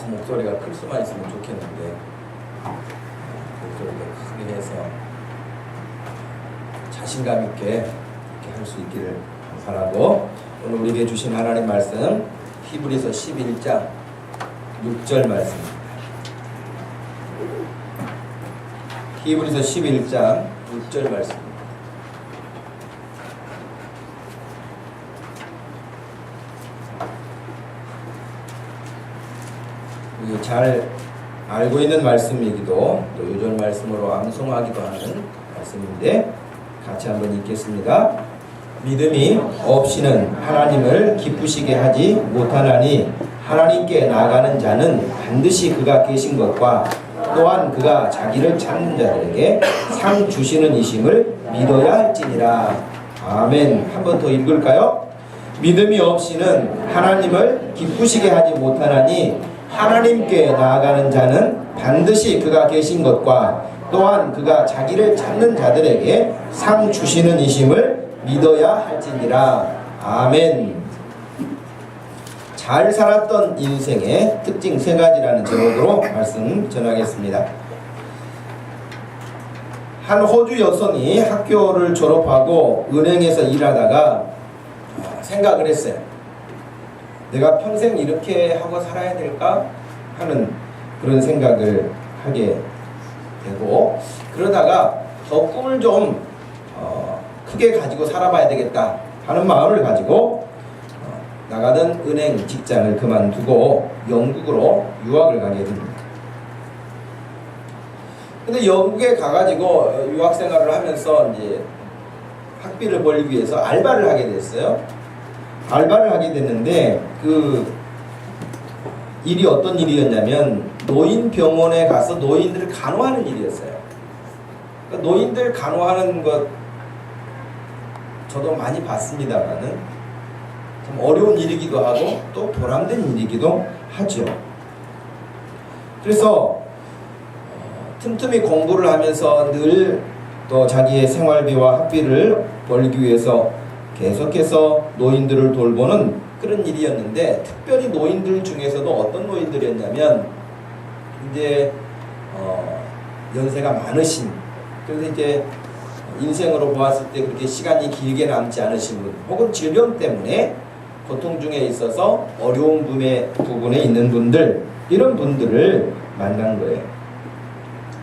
목소리가 클 수만 있으면 좋겠는데 목소리가 크게 해서 자신감 있게 이렇게 할 수 있기를 바라고, 오늘 우리에게 주신 하나님 말씀 히브리서 11장 6절 말씀입니다. 히브리서 11장 6절 말씀입니다. 잘 알고 있는 말씀이기도 또 요절 말씀으로 암송하기도 하는 말씀인데 같이 한번 읽겠습니다. 믿음이 없이는 하나님을 기쁘시게 하지 못하나니 하나님께 나아가는 자는 반드시 그가 계신 것과 또한 그가 자기를 찾는 자들에게 상 주시는 이심을 믿어야 할지니라. 아멘. 한 번 더 읽을까요? 믿음이 없이는 하나님을 기쁘시게 하지 못하나니 하나님께 나아가는 자는 반드시 그가 계신 것과 또한 그가 자기를 찾는 자들에게 상 주시는 이심을 믿어야 할지니라. 아멘. 잘 살았던 인생의 특징 3가지라는 제목으로 말씀 전하겠습니다. 한 호주 여성이 학교를 졸업하고 은행에서 일하다가 생각을 했어요. 내가 평생 이렇게 하고 살아야 될까 하는 그런 생각을 하게 되고, 그러다가 더 꿈을 좀 크게 가지고 살아봐야 되겠다 하는 마음을 가지고 나가던 은행 직장을 그만두고 영국으로 유학을 가게 됩니다. 근데 영국에 가가지고 유학 생활을 하면서 이제 학비를 벌기 위해서 알바를 하게 됐어요. 알바를 하게 됐는데 그 일이 어떤 일이었냐면 노인병원에 가서 노인들을 간호하는 일이었어요. 그러니까 노인들 간호하는 것 저도 많이 봤습니다만은 참 어려운 일이기도 하고 또 보람된 일이기도 하죠. 그래서 틈틈이 공부를 하면서 늘 또 자기의 생활비와 학비를 벌기 위해서 계속해서 노인들을 돌보는 그런 일이었는데, 특별히 노인들 중에서도 어떤 노인들이었냐면 이제 연세가 많으신, 그래서 이제 인생으로 보았을 때 그렇게 시간이 길게 남지 않으신 분, 혹은 질병 때문에 고통 중에 있어서 어려운 부분에 있는 분들, 이런 분들을 만난 거예요.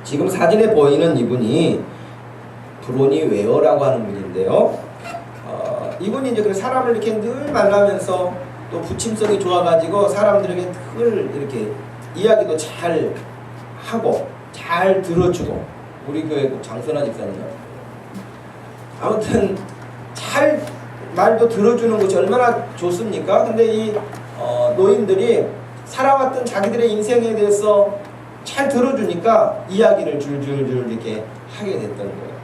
지금 사진에 보이는 이분이 브로니 웨어라고 하는 분인데요. 이분이 이제 사람을 이렇게 늘 만나면서 또 부침성이 좋아가지고 사람들에게 늘 이렇게 이야기도 잘 하고 잘 들어주고, 우리 교회 장선아 집사님 아무튼 잘 말도 들어주는 것이 얼마나 좋습니까? 근데 이 노인들이 살아왔던 자기들의 인생에 대해서 잘 들어주니까 이야기를 줄줄줄 이렇게 하게 됐던 거예요.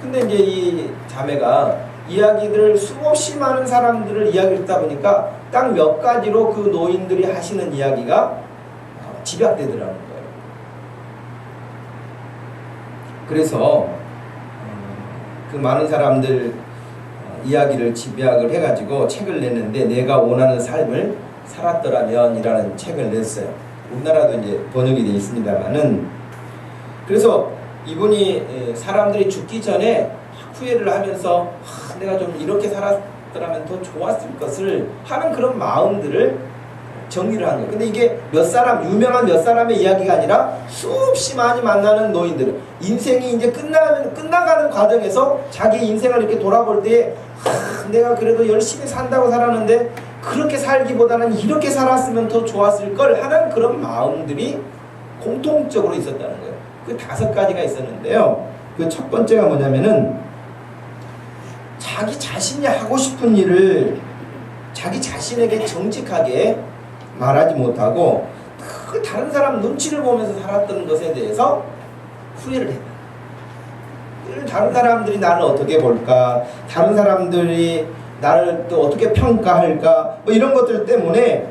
근데 이제 이 자매가 이야기들을 수없이 많은 사람들을 이야기를 듣다 보니까 딱 몇 가지로 그 노인들이 하시는 이야기가 집약되더라는 거예요. 그래서 그 많은 사람들 이야기를 집약을 해가지고 책을 냈는데, 내가 원하는 삶을 살았더라면 이라는 책을 냈어요. 우리나라도 이제 번역이 되어 있습니다만은, 그래서 이분이 사람들이 죽기 전에 후회를 하면서 내가 좀 이렇게 살았더라면 더 좋았을 것을 하는 그런 마음들을 정리를 한 거예요. 근데 이게 유명한 몇 사람의 이야기가 아니라 수없이 많이 만나는 노인들, 인생이 이제 끝나가는 과정에서 자기 인생을 이렇게 돌아볼 때 내가 그래도 열심히 산다고 살았는데 그렇게 살기보다는 이렇게 살았으면 더 좋았을 걸 하는 그런 마음들이 공통적으로 있었다는 거예요. 그 5가지가 있었는데요. 그 첫 번째가 뭐냐면은 자기 자신이 하고 싶은 일을 자기 자신에게 정직하게 말하지 못하고 그 다른 사람 눈치를 보면서 살았던 것에 대해서 후회를 했다. 다른 사람들이 나를 어떻게 볼까, 다른 사람들이 나를 또 어떻게 평가할까, 뭐 이런 것들 때문에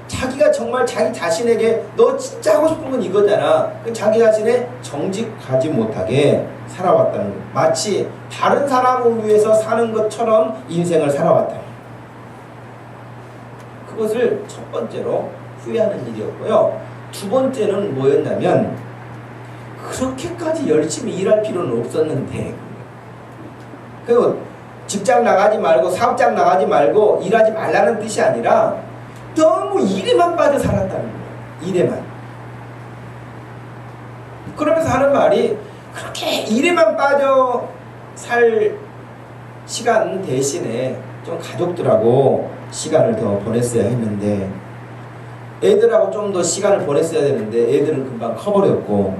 자기가 정말 자기 자신에게 너 진짜 하고 싶은 건 이거잖아, 자기 자신에 정직하지 못하게 살아왔다는 거예요. 마치 다른 사람을 위해서 사는 것처럼 인생을 살아왔다. 그것을 첫 번째로 후회하는 일이었고요. 두 번째는 뭐였냐면 그렇게까지 열심히 일할 필요는 없었는데 그 직장 나가지 말고 사업장 나가지 말고 일하지 말라는 뜻이 아니라 너무 일에만 빠져 살았다는 거예요. 일에만. 그러면서 하는 말이 그렇게 일에만 빠져 살 시간 대신에 좀 가족들하고 시간을 더 보냈어야 했는데 애들하고 좀 더 시간을 보냈어야 되는데 애들은 금방 커버렸고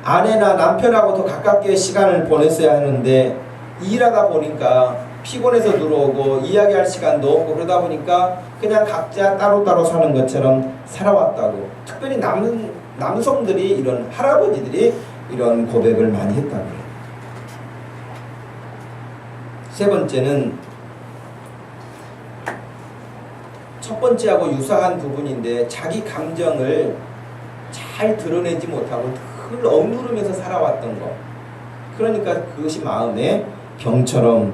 아내나 남편하고 더 가깝게 시간을 보냈어야 하는데 일하다 보니까 피곤해서 들어오고 이야기할 시간도 없고 그러다 보니까 그냥 각자 따로따로 사는 것처럼 살아왔다고. 특별히 남성들이 이런 할아버지들이 이런 고백을 많이 했다고 해요. 세 번째는 첫 번째하고 유사한 부분인데 자기 감정을 잘 드러내지 못하고 늘 억누르면서 살아왔던 것. 그러니까 그것이 마음에 병처럼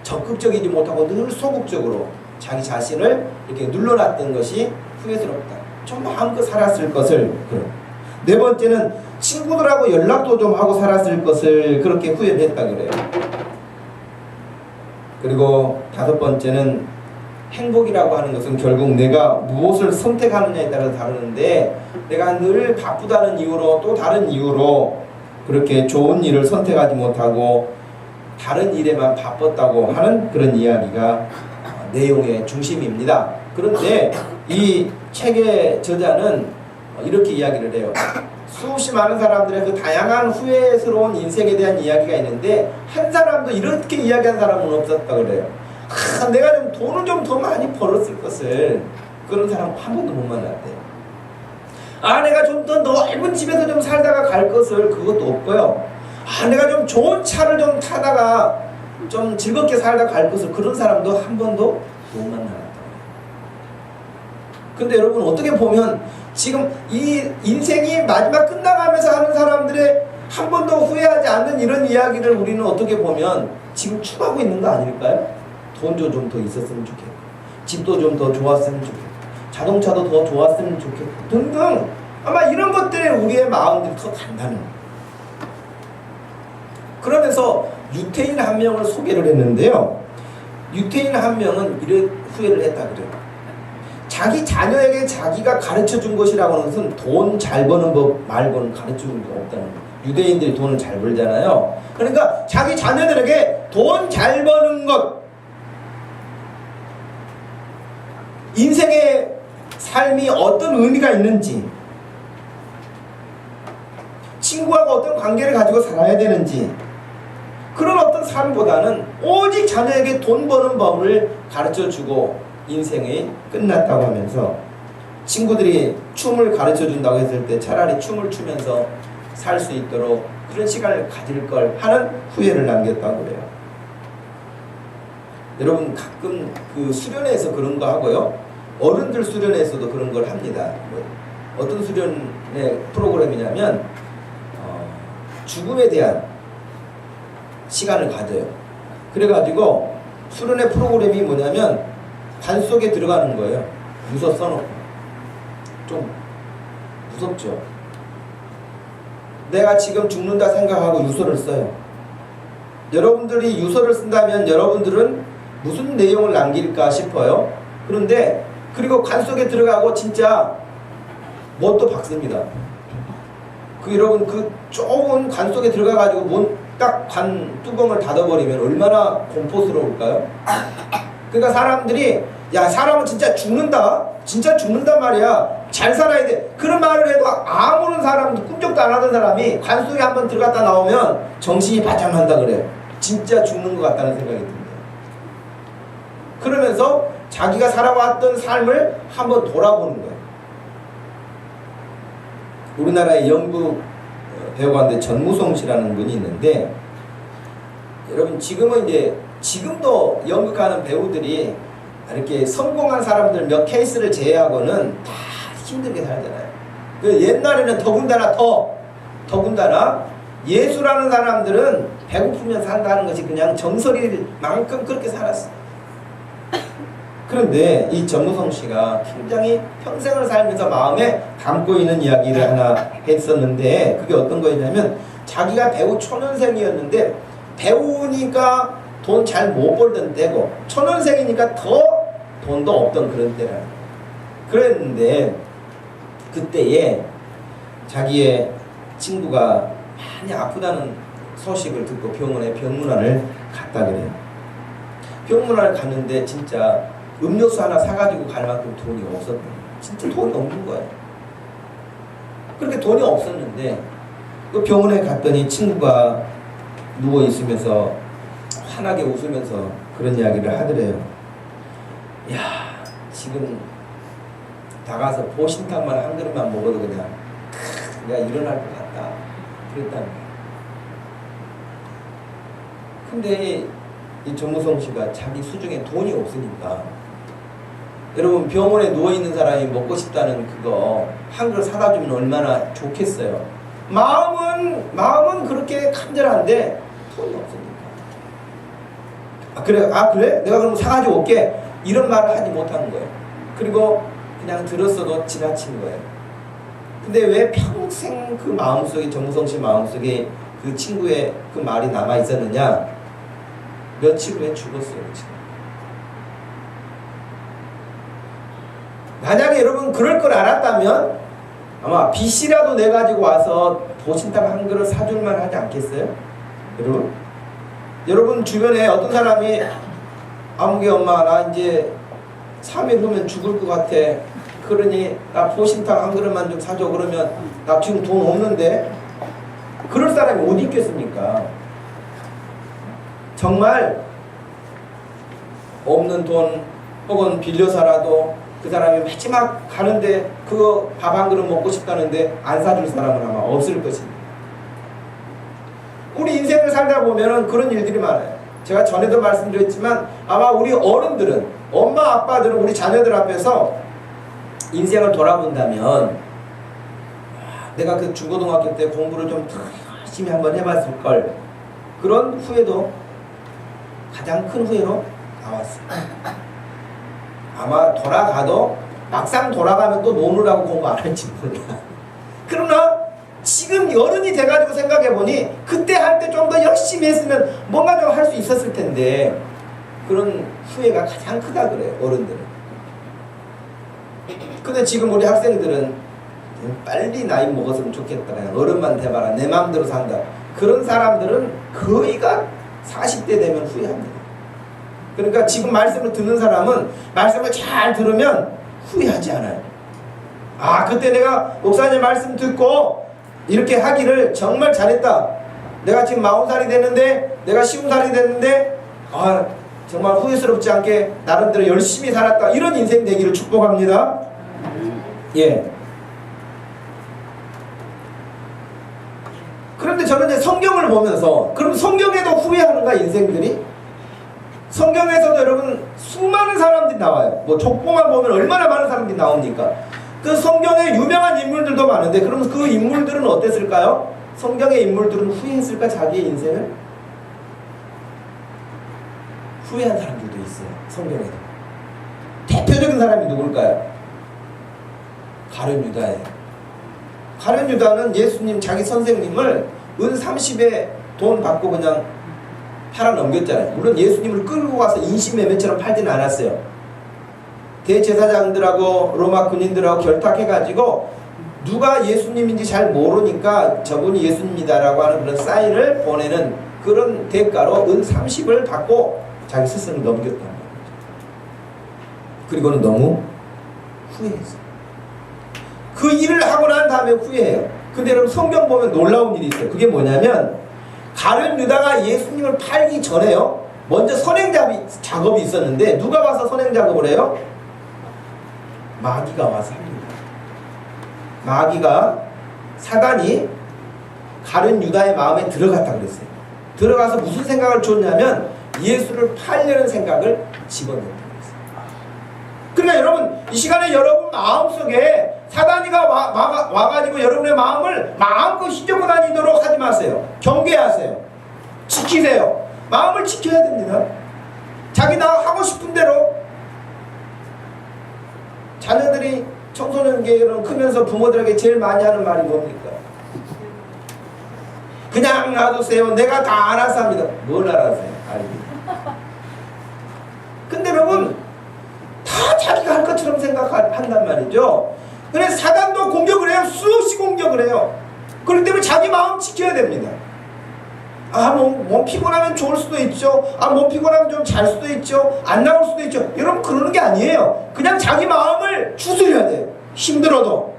적극적이지 못하고 늘 소극적으로 자기 자신을 이렇게 눌러놨던 것이 후회스럽다. 좀 마음껏 살았을 것을. 네 번째는 친구들하고 연락도 좀 하고 살았을 것을 그렇게 후회를 했다 그래요. 그리고 다섯 번째는 행복이라고 하는 것은 결국 내가 무엇을 선택하느냐에 따라 다르는데 내가 늘 바쁘다는 이유로 또 다른 이유로 그렇게 좋은 일을 선택하지 못하고 다른 일에만 바빴다고 하는 그런 이야기가 내용의 중심입니다. 그런데 이 책의 저자는 이렇게 이야기를 해요. 수없이 많은 사람들의 그 다양한 후회스러운 인생에 대한 이야기가 있는데 한 사람도 이렇게 이야기한 사람은 없었다 그래요. 내가 좀 돈을 좀 더 많이 벌었을 것을. 그런 사람 한 번도 못 만났대요. 내가 좀 더 넓은 집에서 좀 살다가 갈 것을. 그것도 없고요. 내가 좀 좋은 차를 좀 타다가 좀 즐겁게 살다 갈 것을. 그런 사람도 한 번도 못 만났다. 근데 여러분 어떻게 보면 지금 이 인생이 마지막 끝나가면서 하는 사람들의 한 번도 후회하지 않는 이런 이야기를 우리는 어떻게 보면 지금 추구하고 있는 거 아닐까요? 돈도 좀 더 있었으면 좋겠고, 집도 좀 더 좋았으면 좋겠고, 자동차도 더 좋았으면 좋겠고 등등 아마 이런 것들에 우리의 마음들이 더 간다는 거예요. 그러면서 유태인 한 명을 소개를 했는데요. 유태인 한 명은 이런 후회를 했다 그래요. 자기 자녀에게 자기가 가르쳐준 것이라고 하는 것은 돈 잘 버는 법 말고는 가르쳐준 게 없다는 거예요. 유대인들이 돈을 잘 벌잖아요. 그러니까 자기 자녀들에게 돈 잘 버는 것, 인생의 삶이 어떤 의미가 있는지, 친구하고 어떤 관계를 가지고 살아야 되는지, 그런 어떤 삶보다는 오직 자녀에게 돈 버는 법을 가르쳐주고 인생이 끝났다고 하면서 친구들이 춤을 가르쳐준다고 했을 때 차라리 춤을 추면서 살 수 있도록 그런 시간을 가질 걸 하는 후회를 남겼다고 그래요. 여러분 가끔 그 수련회에서 그런 거 하고요. 어른들 수련회에서도 그런 걸 합니다. 어떤 수련회 프로그램이냐면 죽음에 대한 시간을 가져요. 그래가지고 수련회 프로그램이 뭐냐면 관 속에 들어가는 거예요. 유서 써놓고. 좀 무섭죠. 내가 지금 죽는다 생각하고 유서를 써요. 여러분들이 유서를 쓴다면 여러분들은 무슨 내용을 남길까 싶어요. 그런데 그리고 관 속에 들어가고 진짜 뭣도 박습니다. 여러분 그 좁은 관 속에 들어가가지고 문 딱 관 뚜껑을 닫아버리면 얼마나 공포스러울까요? 그러니까 사람들이 야 사람은 진짜 죽는다, 진짜 죽는단 말이야, 잘 살아야 돼, 그런 말을 해도 아무런 사람, 꿈쩍도 안 하던 사람이 관 속에 한번 들어갔다 나오면 정신이 바짝 난다 그래요. 진짜 죽는 것 같다는 생각이 듭니다. 그러면서 자기가 살아왔던 삶을 한번 돌아보는 거예요. 우리나라의 연극 배우가인데 전무송 씨라는 분이 있는데, 여러분 지금은 이제 지금도 연극하는 배우들이 이렇게 성공한 사람들 몇 케이스를 제외하고는 다 힘들게 살잖아요. 그 옛날에는 더군다나 예수라는 사람들은 배고프면 산다는 것이 그냥 정설일 만큼 그렇게 살았어요. 그런데 이 전무성 씨가 굉장히 평생을 살면서 마음에 담고 있는 이야기를 하나 했었는데, 그게 어떤 거였냐면, 자기가 배우 초년생이었는데 배우니까 돈 잘 못 벌던 때고 초년생이니까 더 돈도 없던 그런 때라. 그랬는데 그때에 자기의 친구가 많이 아프다는 소식을 듣고 병원에 병문안을 갔다 그래요. 병문안을 갔는데 진짜 음료수 하나 사가지고 갈 만큼 돈이 없었던 거예요. 진짜 돈이 없는 거예요. 그렇게 돈이 없었는데 그 병원에 갔더니 친구가 누워 있으면서 환하게 웃으면서 그런 이야기를 하더래요. 야, 지금 나가서 보신탕만 한 그릇만 먹어도 그냥 내가 일어날 것 같다. 그랬다는 거예요. 근데 이 전무성 씨가 자기 수중에 돈이 없으니까, 여러분 병원에 누워있는 사람이 먹고 싶다는 그거 한 그릇 사다 주면 얼마나 좋겠어요. 마음은 그렇게 간절한데 돈이 없으니까. 그래? 내가 그럼 사가지고 올게. 이런 말을 하지 못하는 거예요. 그리고 그냥 들었어도 지나친 거예요. 근데 왜 평생 그 마음속에, 전무성 씨 마음속에 그 친구의 그 말이 남아 있었느냐? 며칠 후에 죽었어요. 지금. 만약에 여러분 그럴 걸 알았다면 아마 빚이라도 내가지고 와서 보신탕 한 그릇 사줄만 하지 않겠어요? 여러분 주변에 어떤 사람이 아무개 엄마 나 이제 3일 후면 죽을 것 같아. 그러니 나 보신탕 한 그릇만 좀 사줘. 그러면 나 지금 돈 없는데. 그럴 사람이 어디 있겠습니까? 정말 없는 돈 혹은 빌려서라도 그 사람이 마지막 가는데 그거 밥 한 그릇 먹고 싶다는데 안 사줄 사람은 아마 없을 것입니다. 우리 인생을 살다 보면은 그런 일들이 많아요. 제가 전에도 말씀드렸지만 아마 우리 어른들은, 엄마 아빠들은 우리 자녀들 앞에서 인생을 돌아본다면 내가 그 중고등학교 때 공부를 좀 더 열심히 한번 해봤을 걸, 그런 후회도 가장 큰 후회로 나왔어요. 아마 돌아가도 막상 돌아가면 또 노느라고 공부 안 할지 몰라. 그러나 지금 어른이 돼가지고 생각해보니 그때 할 때 좀 더 열심히 했으면 뭔가 좀 할 수 있었을 텐데, 그런 후회가 가장 크다 그래요, 어른들은. 근데 지금 우리 학생들은 빨리 나이 먹었으면 좋겠다, 그냥 어른만 돼봐라, 내 마음대로 산다. 그런 사람들은 거의가 40대 되면 후회합니다. 그러니까 지금 말씀을 듣는 사람은 말씀을 잘 들으면 후회하지 않아요. 아, 그때 내가 목사님 말씀 듣고 이렇게 하기를 정말 잘했다. 내가 지금 40살이 됐는데, 내가 50살이 됐는데, 아, 정말 후회스럽지 않게 나름대로 열심히 살았다. 이런 인생 되기를 축복합니다. 예. 그런데 저는 이제 성경을 보면서, 그럼 성경에도 후회하는가, 인생들이? 성경에서도 여러분 수많은 사람들이 나와요. 뭐 족보만 보면 얼마나 많은 사람들이 나옵니까? 그 성경에 유명한 인물들도 많은데, 그러면 그 인물들은 어땠을까요? 성경의 인물들은 후회했을까, 자기의 인생을? 후회한 사람들도 있어요, 성경에도. 대표적인 사람이 누굴까요? 가룟 유다예요. 가룟 유다는 예수님 자기 선생님을 은 30에 돈 받고 그냥 팔아 넘겼잖아요. 물론 예수님을 끌고 가서 인신매매처럼 팔지는 않았어요. 대제사장들하고 로마 군인들하고 결탁해가지고 누가 예수님인지 잘 모르니까 저분이 예수님이다라고 하는 그런 사인을 보내는 그런 대가로 은 30을 받고 자기 스승을 넘겼단 말이죠. 그리고는 너무 후회했어요. 그 일을 하고 난 다음에 후회해요. 근데 여러분 성경 보면 놀라운 일이 있어요. 그게 뭐냐면 가룟 유다가 예수님을 팔기 전에요, 먼저 선행 작업이 있었는데, 누가 와서 선행 작업을 해요? 마귀가 와서 합니다. 마귀가, 사단이 가룟 유다의 마음에 들어갔다 그랬어요. 들어가서 무슨 생각을 줬냐면 예수를 팔려는 생각을 집어넣었다 그랬어요. 그러니까 여러분, 이 시간에 여러분 마음속에 사단이가 와가지고 여러분의 마음을 마음껏 휘젓고 다니도록 하지 마세요. 경계하세요. 지키세요. 마음을 지켜야 됩니다. 자기 나 하고 싶은 대로 자녀들이 청소년기로 크면서 부모들에게 제일 많이 하는 말이 뭡니까? 그냥 놔두세요. 내가 다 알아서 합니다. 뭘 알아서 해요? 근데 여러분 다 자기가 할 것처럼 생각한단 말이죠. 그래서 사단도 공격을 해요. 수없이 공격을 해요. 그렇기 때문에 자기 마음 지켜야 됩니다. 몸 피곤하면 좋을 수도 있죠. 몸 피곤하면 좀 잘 수도 있죠. 안 나올 수도 있죠. 여러분 그러는 게 아니에요. 그냥 자기 마음을 추스려야 돼요. 힘들어도.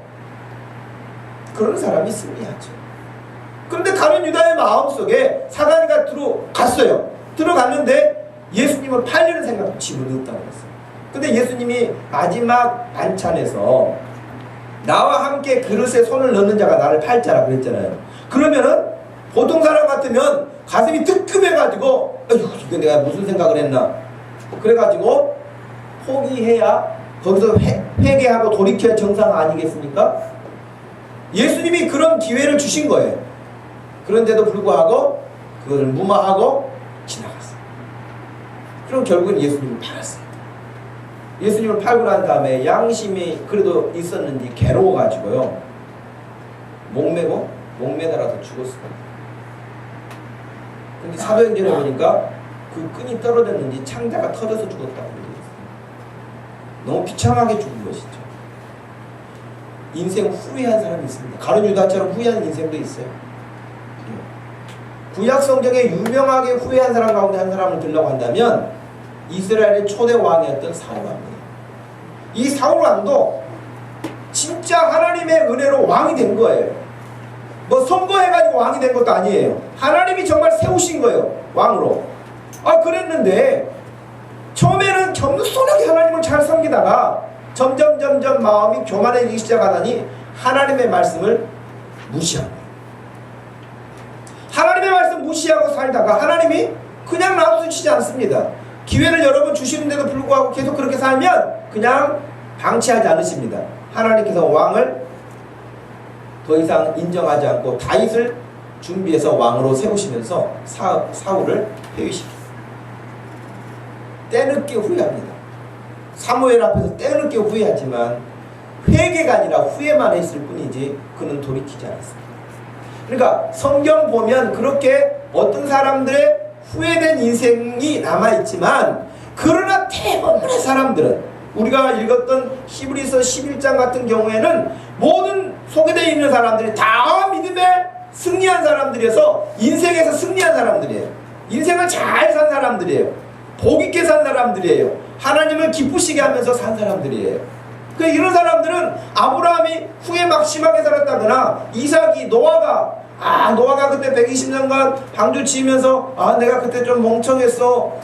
그런 사람이 승리하죠. 그런데 가룟 유다의 마음속에 사단이가 들어갔어요. 들어갔는데 예수님을 팔려는 생각도 집어넣었다고 했어요. 근데 예수님이 마지막 반찬에서 나와 함께 그릇에 손을 넣는 자가 나를 팔자라 그랬잖아요. 그러면은 보통 사람 같으면 가슴이 뜨끔해가지고 이거 내가 무슨 생각을 했나 그래가지고 포기해야 거기서 회개하고 돌이켜야 정상 아니겠습니까? 예수님이 그런 기회를 주신 거예요. 그런데도 불구하고 그걸 무마하고 지나갔어요. 그럼 결국은 예수님을 팔았어요. 예수님을 팔고 난 다음에 양심이 그래도 있었는지 괴로워가지고요. 목매달아서 죽었어요. 근데 사도행전에 보니까 그 끈이 떨어졌는지 창자가 터져서 죽었다고 얘기했어요. 너무 비참하게 죽은 것이죠. 인생 후회한 사람이 있습니다. 가룟 유다처럼 후회한 인생도 있어요. 구약 성경에 유명하게 후회한 사람 가운데 한 사람을 들려고 한다면 이스라엘의 초대 왕이었던 사울 왕이에요. 이 사울 왕도 진짜 하나님의 은혜로 왕이 된 거예요. 선거해가지고 왕이 된 것도 아니에요. 하나님이 정말 세우신 거예요. 왕으로. 그랬는데 처음에는 겸손하게 하나님을 잘 섬기다가 점점 마음이 교만해지기 시작하더니 하나님의 말씀을 무시한 거예요. 하나님의 말씀 무시하고 살다가 하나님이 그냥 놔두시지 않습니다. 기회를 여러 번 주시는데도 불구하고 계속 그렇게 살면 그냥 방치하지 않으십니다. 하나님께서 왕을 더 이상 인정하지 않고 다윗을 준비해서 왕으로 세우시면서 사울을 폐위시켰어요. 때늦게 후회합니다. 사무엘 앞에서 때늦게 후회하지만 회개가 아니라 후회만 했을 뿐이지 그는 돌이키지 않았습니다. 그러니까 성경 보면 그렇게 어떤 사람들의 후회된 인생이 남아있지만 그러나 대부분의 사람들은 우리가 읽었던 히브리서 11장 같은 경우에는 모든 소개되어 있는 사람들이 다 믿음에 승리한 사람들이어서 인생에서 승리한 사람들이에요. 인생을 잘 산 사람들이에요. 복 있게 산 사람들이에요. 하나님을 기쁘시게 하면서 산 사람들이에요. 이런 사람들은 아브라함이 후회 막 심하게 살았다거나 이삭이 노아가 그때 120년간 방주 지으면서 내가 그때 좀 멍청했어.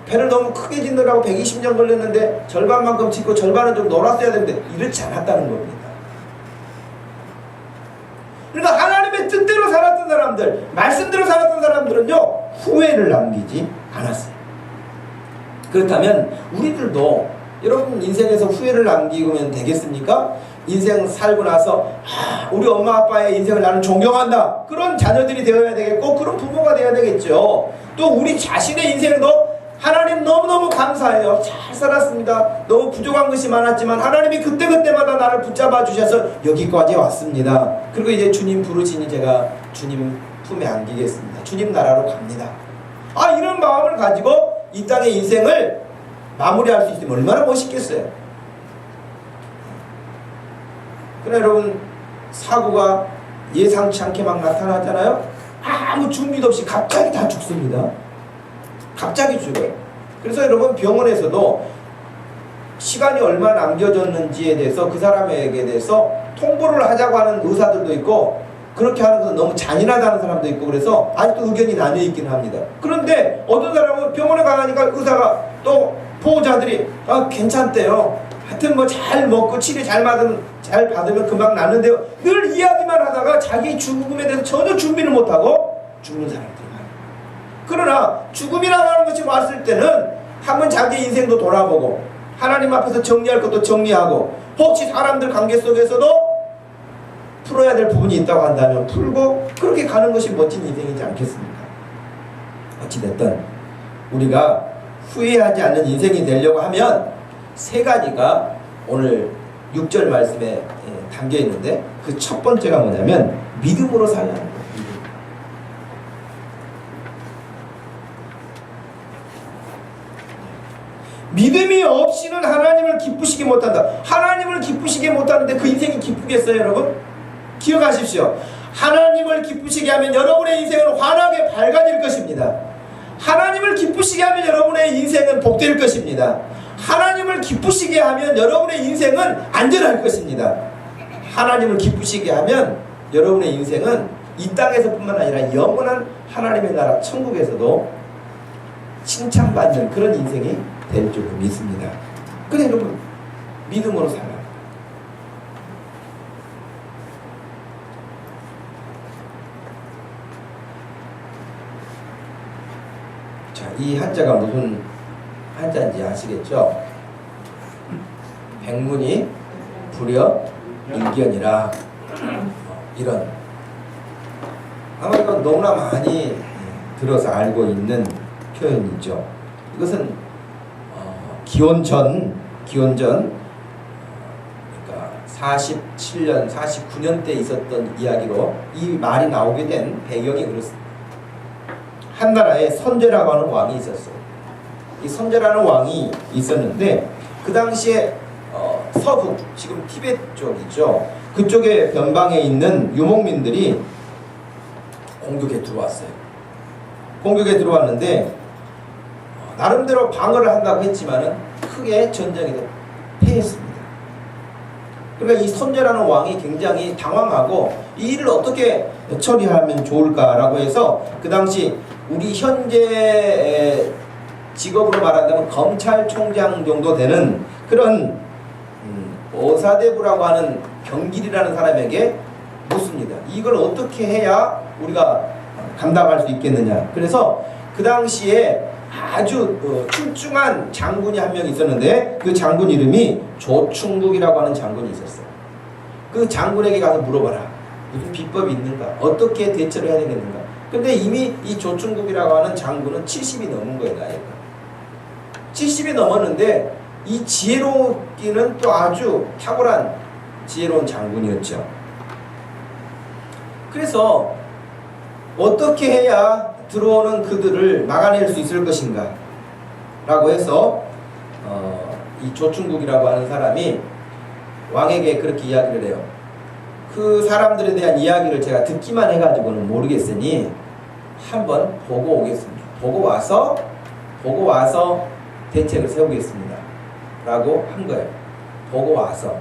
배를 너무 크게 짓느라고 120년 걸렸는데 절반만큼 짓고 절반은 좀 놀았어야 되는데 이렇지 않았다는 겁니다. 그러니까 하나님의 뜻대로 살았던 사람들, 말씀대로 살았던 사람들은요 후회를 남기지 않았어요. 그렇다면 우리들도 여러분 인생에서 후회를 남기면 되겠습니까? 인생 살고 나서 우리 엄마 아빠의 인생을 나는 존경한다. 그런 자녀들이 되어야 되겠고 그런 부모가 되어야 되겠죠. 또 우리 자신의 인생도 하나님 너무너무 감사해요. 잘 살았습니다. 너무 부족한 것이 많았지만 하나님이 그때그때마다 나를 붙잡아 주셔서 여기까지 왔습니다. 그리고 이제 주님 부르시니 제가 주님 품에 안기겠습니다. 주님 나라로 갑니다. 이런 마음을 가지고 이 땅의 인생을 마무리할 수 있으면 얼마나 멋있겠어요. 그러나 여러분 사고가 예상치 않게 막 나타나잖아요. 아무 준비도 없이 갑자기 다 죽습니다. 갑자기 죽어요. 그래서 여러분 병원에서도 시간이 얼마 남겨졌는지에 대해서 그 사람에게 대해서 통보를 하자고 하는 의사들도 있고 그렇게 하는 것은 너무 잔인하다는 사람도 있고 그래서 아직도 의견이 나뉘어 있긴 합니다. 그런데 어떤 사람은 병원에 가니까 의사가 또 보호자들이 괜찮대요. 하여튼 잘 먹고 치료 잘 받으면 금방 낫는데요. 늘 이야기만 하다가 자기 죽음에 대해서 전혀 준비를 못하고 죽는 사람들이 많아요. 그러나 죽음이라고 하는 것이 왔을 때는 한번 자기 인생도 돌아보고 하나님 앞에서 정리할 것도 정리하고 혹시 사람들 관계 속에서도 풀어야 될 부분이 있다고 한다면 풀고 그렇게 가는 것이 멋진 인생이지 않겠습니까? 어찌됐든 우리가 후회하지 않는 인생이 되려고 하면 세 가지가 오늘 6절 말씀에 담겨 있는데 그 첫 번째가 뭐냐면 믿음으로 살라는 거예요. 믿음이 없이는 하나님을 기쁘시게 못한다. 하나님을 기쁘시게 못하는데 그 인생이 기쁘겠어요, 여러분? 기억하십시오. 하나님을 기쁘시게 하면 여러분의 인생은 환하게 밝아질 것입니다. 하나님을 기쁘시게 하면 여러분의 인생은 복될 것입니다. 하나님을 기쁘시게 하면 여러분의 인생은 안전할 것입니다. 하나님을 기쁘시게 하면 여러분의 인생은 이 땅에서뿐만 아니라 영원한 하나님의 나라 천국에서도 칭찬받는 그런 인생이 될 줄로 믿습니다. 그래 여러분, 믿음으로 살아. 자, 이 한자가 무슨 한자인지 아시겠죠? 백문이 불여일견이라, 이런, 아마 이건 너무나 많이 들어서 알고 있는 표현이죠. 이것은 기원전 그러니까 47년, 49년 때 있었던 이야기로 이 말이 나오게 된 배경이 그렇습니다. 한 나라에 선제라고 하는 왕이 있었어요. 이 선제라는 왕이 있었는데 그 당시에 서북, 지금 티베트 쪽이죠. 그쪽에 변방에 있는 유목민들이 공격에 들어왔어요. 공격에 들어왔는데 나름대로 방어를 한다고 했지만은 크게 전쟁에서 패했습니다. 그러니까 이 선제라는 왕이 굉장히 당황하고 이 일을 어떻게 처리하면 좋을까라고 해서 그 당시 우리 현재 직업으로 말한다면 검찰총장 정도 되는 그런 오사대부라고 하는 경길이라는 사람에게 묻습니다. 이걸 어떻게 해야 우리가 감당할 수 있겠느냐. 그래서 그 당시에 아주 출중한 장군이 한 명 있었는데 그 장군 이름이 조충국이라고 하는 장군이 있었어요. 그 장군에게 가서 물어봐라. 무슨 비법이 있는가? 어떻게 대처를 해야 되겠는가? 근데 이미 이 조충국이라고 하는 장군은 70이 넘은 거예요, 나이가. 70이 넘었는데 이 지혜롭기는 또 아주 탁월한 지혜로운 장군이었죠. 그래서 어떻게 해야 들어오는 그들을 막아낼 수 있을 것인가 라고 해서 이 조충국이라고 하는 사람이 왕에게 그렇게 이야기를 해요. 그 사람들에 대한 이야기를 제가 듣기만 해가지고는 모르겠으니 한번 보고 오겠습니다. 보고 와서 대책을 세우겠습니다 라고 한 거예요. 보고 와서.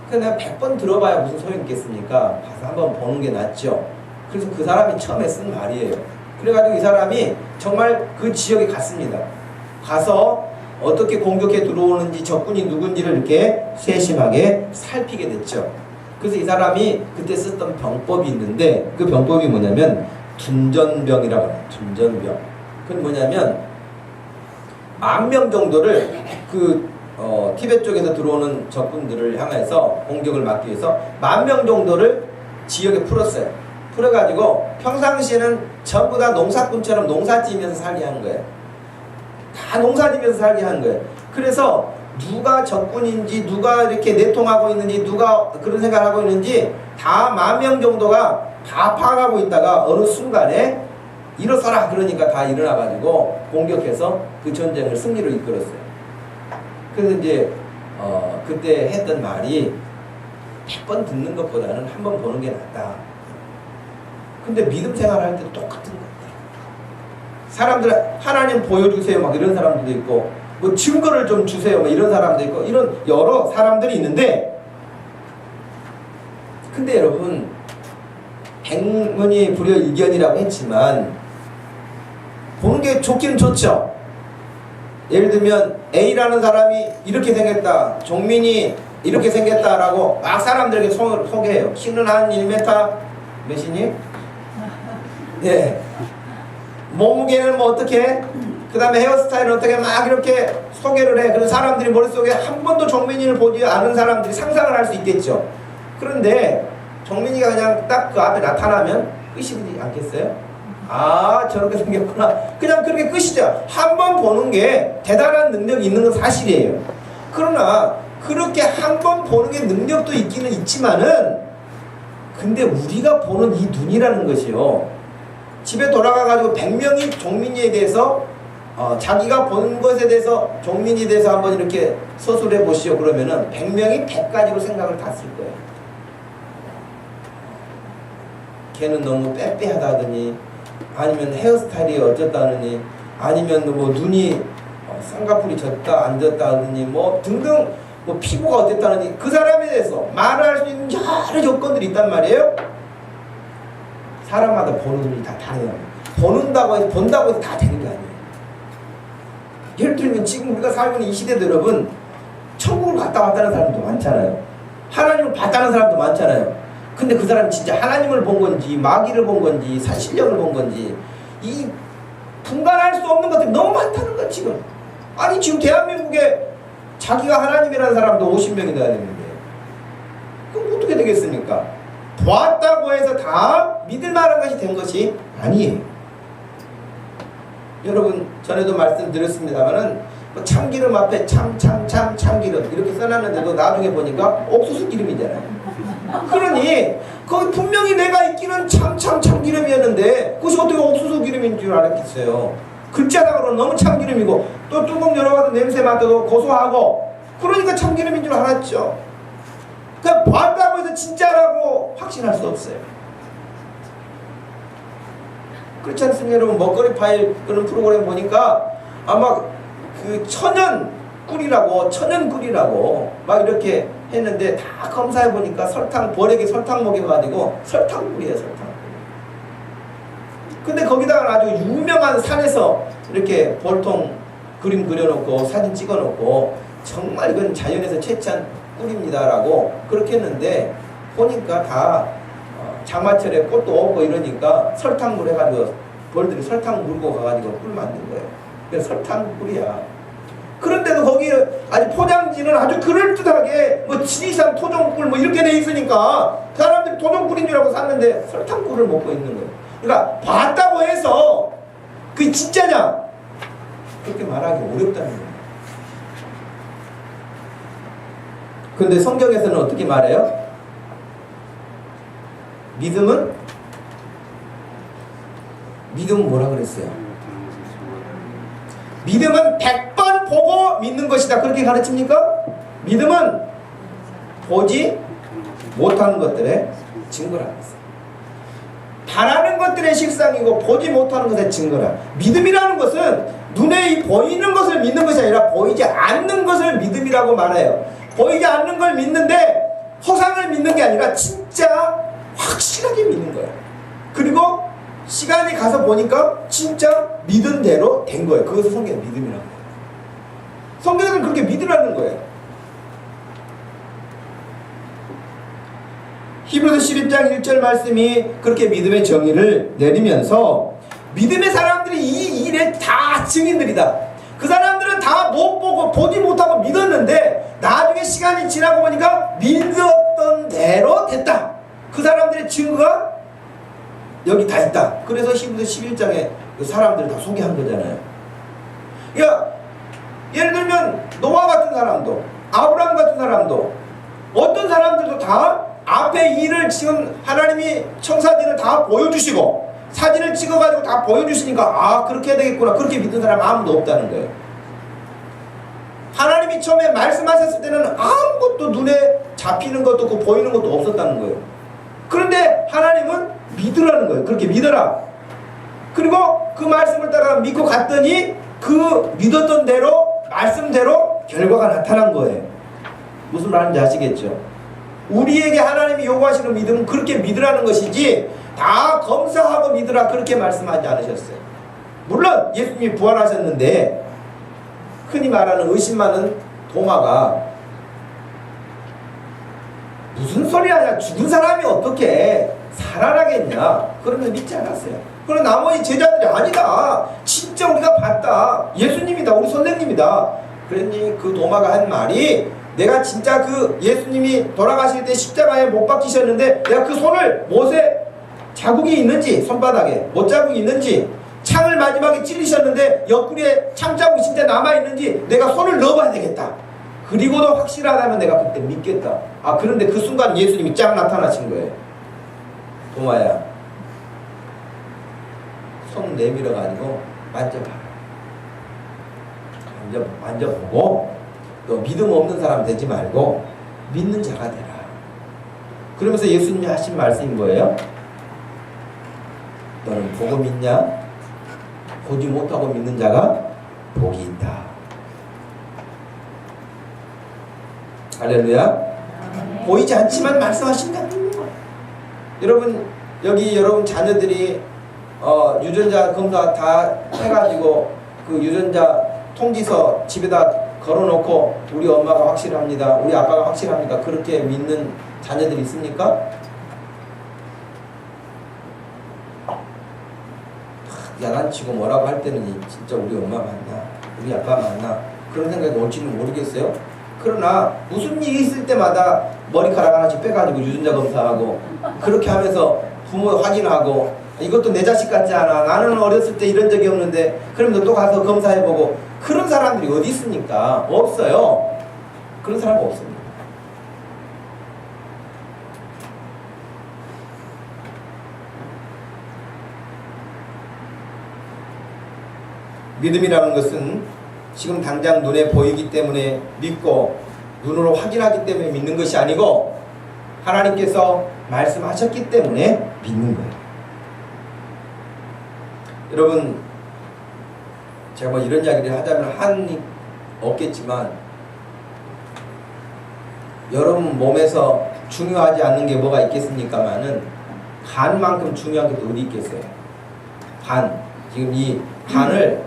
근데 내가 100번 들어봐야 무슨 소용이 있겠습니까? 가서 한번 보는 게 낫죠. 그래서 그 사람이 처음에 쓴 말이에요. 그래가지고 이 사람이 정말 그 지역에 갔습니다. 가서 어떻게 공격해 들어오는지 적군이 누군지를 이렇게 세심하게 살피게 됐죠. 그래서 이 사람이 그때 썼던 병법이 있는데 그 병법이 뭐냐면 둔전병이라고 해요. 둔전병. 그건 뭐냐면 10,000명 정도를 티베트 쪽에서 들어오는 적군들을 향해서 공격을 막기 위해서 10,000명 정도를 지역에 풀었어요. 풀어가지고 평상시에는 전부 다 농사꾼처럼 농사지면서 살게 한 거예요. 다 농사지면서 살게 한 거예요. 그래서 누가 적군인지 누가 이렇게 내통하고 있는지 누가 그런 생각을 하고 있는지 다 10,000명 정도가 다 파악하고 있다가 어느 순간에 일어서라 그러니까 다 일어나가지고 공격해서 그 전쟁을 승리로 이끌었어요. 그래서 이제 그때 했던 말이 100번 듣는 것보다는 한 번 보는 게 낫다. 근데 믿음 생활할 때도 똑같은 것 같아요. 사람들 하나님 보여주세요 막 이런 사람들도 있고 뭐 증거를 좀 주세요 막 이런 사람도 있고 이런 여러 사람들이 있는데 근데 여러분 백문이 불여일견이라고 했지만 보는 게 좋기는 좋죠. 예를 들면 A라는 사람이 이렇게 생겼다. 종민이 이렇게 생겼다라고 막 사람들에게 소개해요. 키는 한 1m 몇이니? 예. 몸무게는 뭐 어떻게? 그 다음에 헤어스타일은 어떻게 막 이렇게 소개를 해. 그래서 사람들이 머릿속에 한 번도 정민이를 보지 않은 사람들이 상상을 할 수 있겠죠. 그런데 정민이가 그냥 딱 그 앞에 나타나면 끝이지 않겠어요? 아 저렇게 생겼구나. 그냥 그렇게 끝이죠. 한 번 보는 게 대단한 능력이 있는 건 사실이에요. 그러나 그렇게 한 번 보는 게 능력도 있기는 있지만은, 근데 우리가 보는 이 눈이라는 것이요, 집에 돌아가가지고 100명이 종민이에 대해서 자기가 본 것에 대해서 종민이에 대해서 한번 이렇게 서술해 보시오 그러면은 100명이 100가지로 생각을 다 쓸 거예요. 걔는 너무 빼빼하다더니, 아니면 헤어스타일이 어쩌다느니, 아니면 뭐 눈이 쌍꺼풀이 졌다 안 졌다 하더니 뭐 등등, 뭐 피부가 어땠다느니, 그 사람에 대해서 말을 할 수 있는 여러 조건들이 있단 말이에요. 사람마다 보는 눈이 다 다르다. 보는다고 해서 본다고 해서 다 되는 게 아니에요. 예를 들면 지금 우리가 살고 있는 이 시대도 여러분, 천국을 갔다 왔다는 사람도 많잖아요. 하나님을 봤다는 사람도 많잖아요. 근데 그 사람이 진짜 하나님을 본 건지 마귀를 본 건지 산신령을 본 건지, 이 분간할 수 없는 것들이 너무 많다는 거야 지금. 아니 지금 대한민국에 자기가 하나님이라는 사람도 50명이나 되는데 그럼 어떻게 되겠습니까? 보았다고 해서 다 믿을 만한 것이 된 것이 아니에요. 여러분 전에도 말씀드렸습니다만은 참기름 앞에 참기름 이렇게 써놨는데도 나중에 보니까 옥수수 기름이잖아요. 그러니 거기 분명히 내가 있기는 참기름이었는데 그것이 어떻게 옥수수 기름인 줄 알았겠어요. 글자상으로는 너무 참기름이고 또 뚜껑 열어봐도 냄새 맡아도 고소하고, 그러니까 참기름인 줄 알았죠. 그냥 봤다고 해서 진짜라고 확신할 수 없어요. 그렇지 않습니까 여러분? 먹거리 파일 그런 프로그램 보니까 아마 그 천연꿀이라고 막 이렇게 했는데 다 검사해 보니까 버렉에 설탕 먹여가지고 설탕꿀이에요, 설탕꿀. 근데 거기다가 아주 유명한 산에서 이렇게 볼통 그림 그려놓고 사진 찍어놓고 정말 이건 자연에서 채취한 꿀입니다라고 그렇게 했는데, 보니까 다 장마철에 꽃도 없고 이러니까 설탕물 해가지고 벌들이 설탕 물고 가가지고 꿀 만든 거예요. 그래서 설탕꿀이야. 그런데도 거기 아주 포장지는 아주 그럴듯하게 뭐 지리산 토종꿀 뭐 이렇게 돼 있으니까 사람들이 토종꿀인 줄 알고 샀는데 설탕꿀을 먹고 있는 거예요. 그러니까 봤다고 해서 그게 진짜냐? 그렇게 말하기 어렵다는 거예요. 그런데 성경에서는 어떻게 말해요? 믿음은 뭐라 그랬어요? 믿음은 100번 보고 믿는 것이다. 그렇게 가르칩니까? 믿음은 보지 못하는 것들의 증거라 그랬어요. 바라는 것들의 실상이고 보지 못하는 것의 증거라. 믿음이라는 것은 눈에 보이는 것을 믿는 것이 아니라 보이지 않는 것을 믿음이라고 말해요. 보이지 않는 걸 믿는데 허상을 믿는 게 아니라 진짜 확실하게 믿는 거예요. 그리고 시간이 가서 보니까 진짜 믿은 대로 된 거예요. 그것을 성경에 믿음이라고 해요. 성경에서는 그렇게 믿으라는 거예요. 히브리서 11장 1절 말씀이 그렇게 믿음의 정의를 내리면서, 믿음의 사람들이 이 일에 다 증인들이다. 그 사람들은 다 못 보고 보지 못하고 믿었는데 나중에 시간이 지나고 보니까 믿었던 대로 됐다. 그 사람들의 증거가 여기 다 있다. 그래서 히브리서 11장에 그 사람들을 다 소개한 거잖아요. 그러니까 예를 들면 노아 같은 사람도, 아브라함 같은 사람도, 어떤 사람들도 다 앞에 일을 지금 하나님이 청사진을 다 보여주시고 사진을 찍어가지고 다 보여주시니까 아 그렇게 해야 되겠구나, 그렇게 믿는 사람 아무도 없다는 거예요. 하나님이 처음에 말씀하셨을 때는 아무것도 눈에 잡히는 것도 없고 보이는 것도 없었다는 거예요. 그런데 하나님은 믿으라는 거예요. 그렇게 믿어라. 그리고 그 말씀을 따라 믿고 갔더니 그 믿었던 대로 말씀대로 결과가 나타난 거예요. 무슨 말인지 아시겠죠? 우리에게 하나님이 요구하시는 믿음은 그렇게 믿으라는 것이지 다 검사하고 믿으라 그렇게 말씀하지 않으셨어요. 물론 예수님이 부활하셨는데 흔히 말하는 의심 많은 도마가 무슨 소리 하냐, 죽은 사람이 어떻게 살아나겠냐, 그러면 믿지 않았어요. 그럼 나머지 제자들이 아니다, 진짜 우리가 봤다, 예수님이다, 우리 선생님이다. 그랬니 그 도마가 한 말이, 내가 진짜 그 예수님이 돌아가실 때 십자가에 못 박히셨는데 내가 그 손을 못에 자국이 있는지, 손바닥에 못 자국이 있는지, 창을 마지막에 찔리셨는데 옆구리에 창 자국이 진짜 남아있는지 내가 손을 넣어봐야 되겠다. 그리고도 확실하다면 내가 그때 믿겠다. 아, 그런데 그 순간 예수님이 쫙 나타나신 거예요. 도마야, 손 내밀어가지고 만져봐. 만져보고 또 믿음 없는 사람 되지 말고 믿는 자가 되라. 그러면서 예수님이 하신 말씀인 거예요. 너는 보고 믿냐? 보지 못하고 믿는 자가 복이 있다. 할렐루야. 보이지 않지만 말씀하신다. 여러분, 여기 여러분 자녀들이 유전자 검사 다 해가지고 그 유전자 통지서 집에다 걸어놓고 우리 엄마가 확실합니다, 우리 아빠가 확실합니다, 그렇게 믿는 자녀들이 있습니까? 야단치고 뭐라고 할 때는 진짜 우리 엄마 맞나, 우리 아빠 맞나, 그런 생각이 올지는 모르겠어요. 그러나 무슨 일이 있을 때마다 머리카락 하나씩 빼가지고 유전자 검사하고 그렇게 하면서 부모 확인하고, 이것도 내 자식 같지 않아, 나는 어렸을 때 이런 적이 없는데, 그러면 또 가서 검사해보고, 그런 사람들이 어디 있습니까? 없어요. 그런 사람은 없습니다. 믿음이라는 것은 지금 당장 눈에 보이기 때문에 믿고 눈으로 확인하기 때문에 믿는 것이 아니고 하나님께서 말씀하셨기 때문에 믿는 거예요. 여러분, 제가 뭐 이런 이야기를 하자면 한이 없겠지만 여러분 몸에서 중요하지 않는 게 뭐가 있겠습니까마는 간만큼 중요한 게 또 어디 있겠어요? 간. 지금 이 간을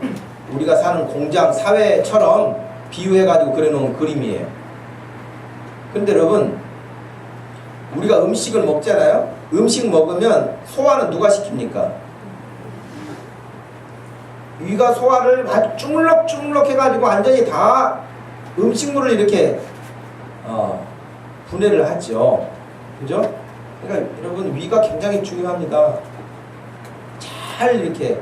우리가 사는 공장, 사회처럼 비유해가지고 그려놓은 그림이에요. 근데 여러분, 우리가 음식을 먹잖아요? 음식 먹으면 소화는 누가 시킵니까? 위가 소화를 아주 주물럭주물럭 해가지고 완전히 다 음식물을 이렇게 분해를 하죠. 그죠? 그러니까 여러분, 위가 굉장히 중요합니다. 잘 이렇게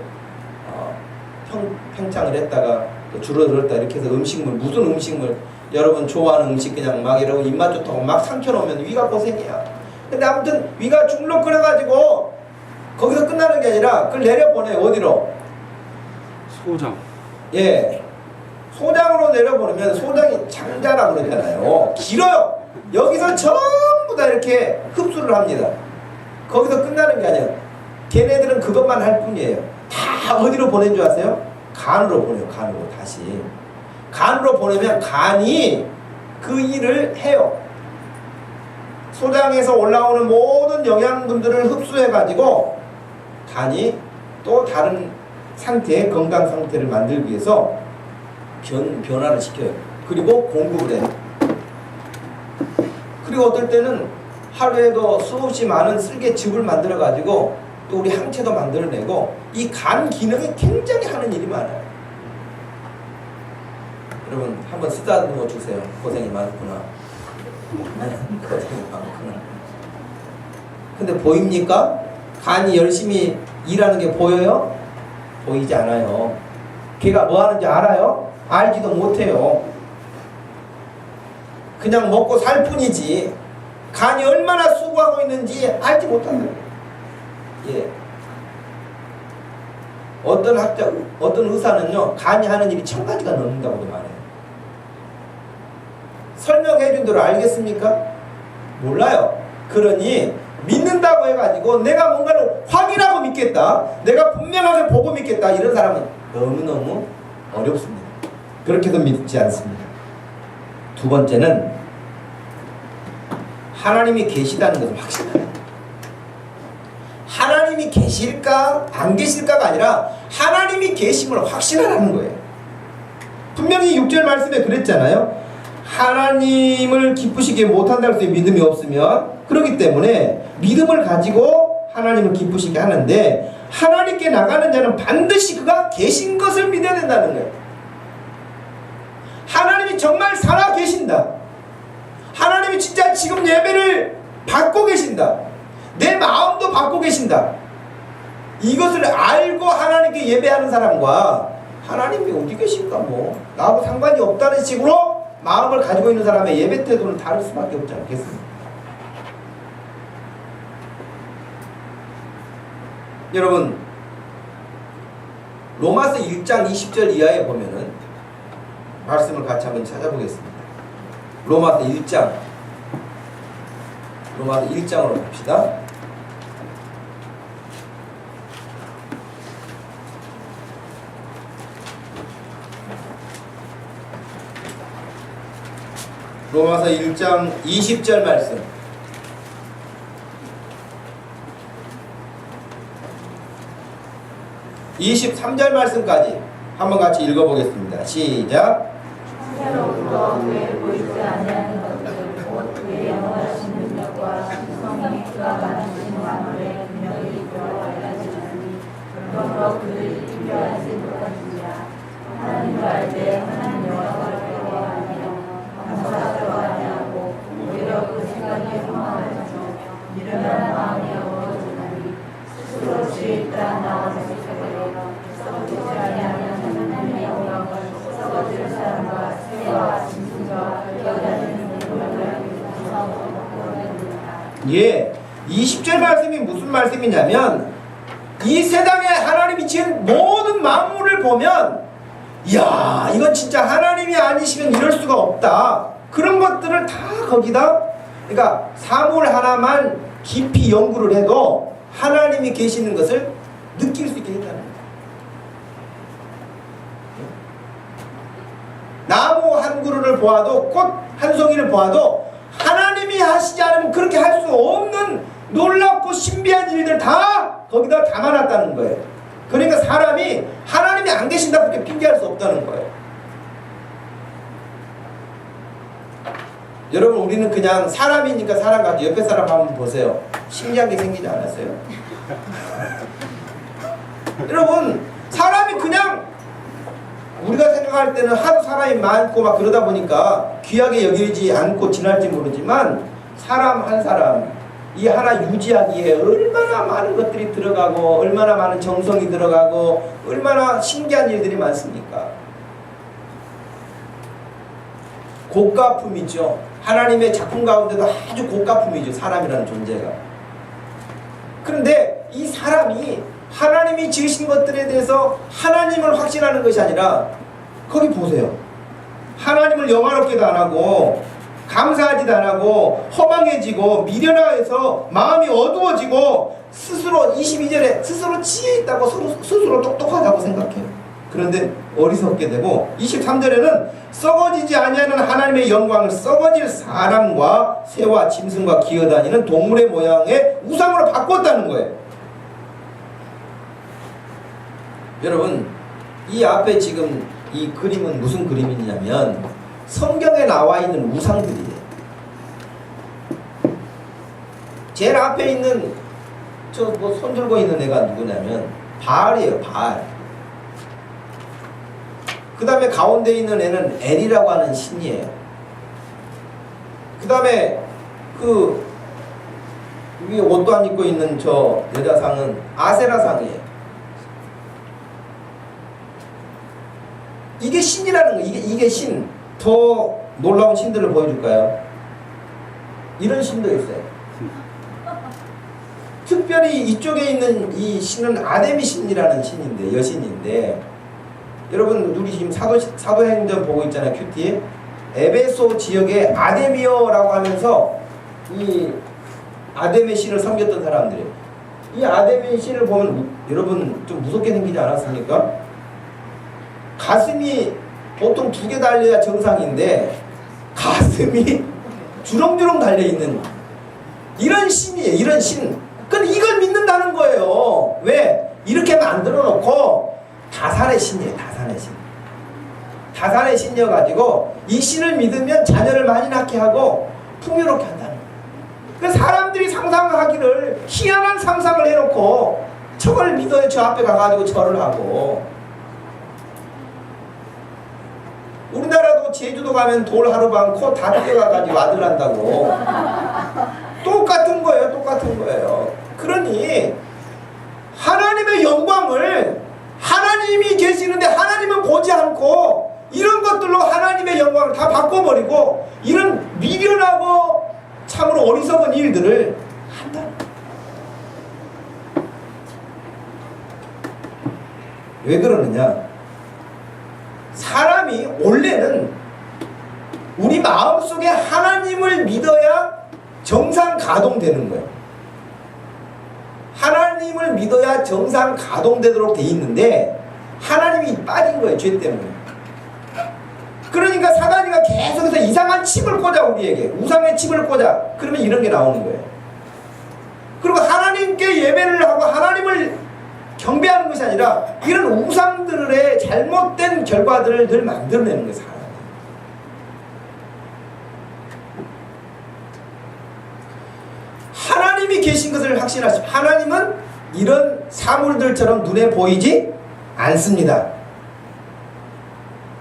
팽창을 했다가 줄어들었다 이렇게 해서 음식물, 무슨 음식물, 여러분 좋아하는 음식 그냥 막 여러분 입맛 좋다고 막 삼켜놓으면 위가 고생이야. 근데 아무튼 위가 주물럭 끓여가지고 거기서 끝나는 게 아니라 그걸 내려보내요. 어디로? 소장. 예, 소장으로 내려보내면 소장이 장자라고 그러잖아요. 길어요. 여기서 전부 다 이렇게 흡수를 합니다. 거기서 끝나는 게 아니에요. 걔네들은 그것만 할 뿐이에요. 다 어디로 보낸 줄 아세요? 간으로 보내요. 간으로 다시. 간으로 보내면 간이 그 일을 해요. 소장에서 올라오는 모든 영양분들을 흡수해가지고 간이 또 다른 상태의 건강 상태를 만들기 위해서 변화를 시켜요. 그리고 공급을 해요. 그리고 어떨 때는 하루에도 수없이 많은 쓸개즙을 만들어 가지고 또 우리 항체도 만들어내고, 이 간 기능이 굉장히 하는 일이 많아요. 여러분 한번 쓰다듬어 주세요. 고생이 많구나. 네, 고생이 많구나. 근데 보입니까? 간이 열심히 일하는 게 보여요? 보이지 않아요. 걔가 뭐 하는지 알아요? 알지도 못해요. 그냥 먹고 살 뿐이지 간이 얼마나 수고하고 있는지 알지 못한다. 예. 어떤 학자, 어떤 의사는요, 간이 하는 일이 1000가지가 넘는다고도 말해요. 설명해 준 대로 알겠습니까? 몰라요. 그러니 믿는다고 해가지고 내가 뭔가를 확인하고 믿겠다, 내가 분명하게 보고 믿겠다, 이런 사람은 너무너무 어렵습니다. 그렇게 해서 믿지 않습니다. 두 번째는 하나님이 계시다는 것을 확신해요. 하나님이 계실까 안 계실까가 아니라 하나님이 계심을 확신하라는 거예요. 분명히 6절 말씀에 그랬잖아요. 하나님을 기쁘시게 못한다고 해서 믿음이 없으면, 그렇기 때문에 믿음을 가지고 하나님을 기쁘시게 하는데, 하나님께 나가는 자는 반드시 그가 계신 것을 믿어야 된다는 거예요. 하나님이 정말 살아 계신다, 하나님이 진짜 지금 예배를 받고 계신다, 내 마음도 받고 계신다, 이것을 알고 하나님께 예배하는 사람과 하나님이 어디 계실까, 뭐 나하고 상관이 없다는 식으로 마음을 가지고 있는 사람의 예배 태도는 다를 수밖에 없지 않겠습니까? 여러분, 로마서 1장 20절 이하에 보면은 말씀을 같이 한번 찾아보겠습니다. 로마서 1장으로 봅시다. 로마서 1장 20절 말씀. (23절) 말씀까지 한번 같이 읽어보겠습니다. 시작. 형제로부터 그의 보이지 아니하는 것들 곧 그의 영원하신 능력과 성령이 그가 만드신 만물에 분명히 있도록 알려주시니 그러므로 그들이 필요하신 것같으니라. 하나님을 알되 하나님 영광을 배워하며 감사하려 아니하고 오히려 그 생각이 허망하며 미련한 마음이 어두워지나니 스스로 주의 있다 나와 자식하게 썩어지지 아니하는 하나님의 영광을 썩어질 사람과 새와 짐승과 여자는 물건을 예, 20절 말씀이 무슨 말씀이냐면 이 세상에 하나님이 지은 모든 만물을 보면 이야, 이건 진짜 하나님이 아니시면 이럴 수가 없다. 그런 것들을 다 거기다, 그러니까 사물 하나만 깊이 연구를 해도 하나님이 계시는 것을 느낄 수 있게 했다는 거예요. 나무 한 그루를 보아도, 꽃 한 송이를 보아도 하나님이 하시지 않으면 그렇게 할 수 없는 놀랍고 신비한 일들 다 거기다 담아놨다는 거예요. 그러니까 사람이 하나님이 안 계신다 그렇게 핑계할 수 없다는 거예요. 여러분, 우리는 그냥 사람이니까 사람 같죠. 옆에 사람 한번 보세요. 신기한 게 생기지 않았어요? 여러분, 사람이 그냥 우리가 생각할 때는 하도 사람이 많고 막 그러다 보니까 귀하게 여기지 않고 지날지 모르지만 사람 한 사람 이 하나 유지하기에 얼마나 많은 것들이 들어가고 얼마나 많은 정성이 들어가고 얼마나 신기한 일들이 많습니까? 고가품이죠. 하나님의 작품 가운데도 아주 고가품이죠. 사람이라는 존재가. 그런데 이 사람이 하나님이 지으신 것들에 대해서 하나님을 확신하는 것이 아니라 거기 보세요. 하나님을 영화롭게도 안 하고 감사하지도 안 하고 허망해지고 미련해서 마음이 어두워지고 스스로 22절에 스스로 지혜 있다고 스스로 똑똑하다고 생각해요. 그런데 어리석게 되고 23절에는 썩어지지 아니하는 하나님의 영광을 썩어질 사람과 새와 짐승과 기어다니는 동물의 모양의 우상으로 바꿨다는 거예요. 여러분, 이 앞에 지금 이 그림은 무슨 그림이냐면 성경에 나와 있는 우상들이에요. 제일 앞에 있는 저 뭐 손 들고 있는 애가 누구냐면 바알이에요. 바알. 그 다음에 가운데 있는 애는 엘이라고 하는 신이에요. 그 다음에 그 위에 옷도 안 입고 있는 저 여자상은 아세라상이에요. 이게 신이라는 거. 이게 신. 더 놀라운 신들을 보여줄까요? 이런 신도 있어요. 특별히 이쪽에 있는 이 신은 아데미 신이라는 신인데, 여신인데, 여러분 우리 지금 사도행전 보고 있잖아요. 큐티에 에베소 지역에 아데미어라고 하면서 이 아데미 신을 섬겼던 사람들이에요. 이 아데미 신을 보면 여러분 좀 무섭게 생기지 않았습니까? 가슴이 보통 2개 달려야 정상인데 가슴이 주렁주렁 달려있는 이런 신이에요. 이런 신. 근데 이걸 믿는다는 거예요. 왜? 이렇게 만들어 놓고 다산의 신이에요. 다산의 신. 다산의 신이어가지고 이 신을 믿으면 자녀를 많이 낳게 하고 풍요롭게 한다는 거예요. 그래서 사람들이 상상하기를 희한한 상상을 해놓고 저걸 믿어요. 저 앞에 가가지고 절을 하고. 우리나라도 제주도 가면 돌 하루방 코 다 뜯어가가지고 아들 난다고. 똑같은 거예요. 똑같은 거예요. 그러니 하나님의 영광을 하나님이 계시는데 하나님은 보지 않고 이런 것들로 하나님의 영광을 다 바꿔버리고 어리석은 일들을 한다. 왜 그러느냐? 사람이 원래는 우리 마음속에 하나님을 믿어야 정상 가동되는 거예요. 하나님을 믿어야 정상 가동되도록 돼 있는데 하나님이 빠진 거예요. 죄 때문에. 그러니까 사단이가 계속해서 이상한 칩을 꽂아, 우리에게 우상의 칩을 꽂아. 그러면 이런 게 나오는 거예요. 그리고 하나님께 예배를 하고 하나님을 경배하는 것이 아니라 이런 우상들의 잘못된 결과들을 늘 만들어내는 거예요. 사람이. 하나님이 계신 것을 확신하십시오. 하나님은 이런 사물들처럼 눈에 보이지 않습니다.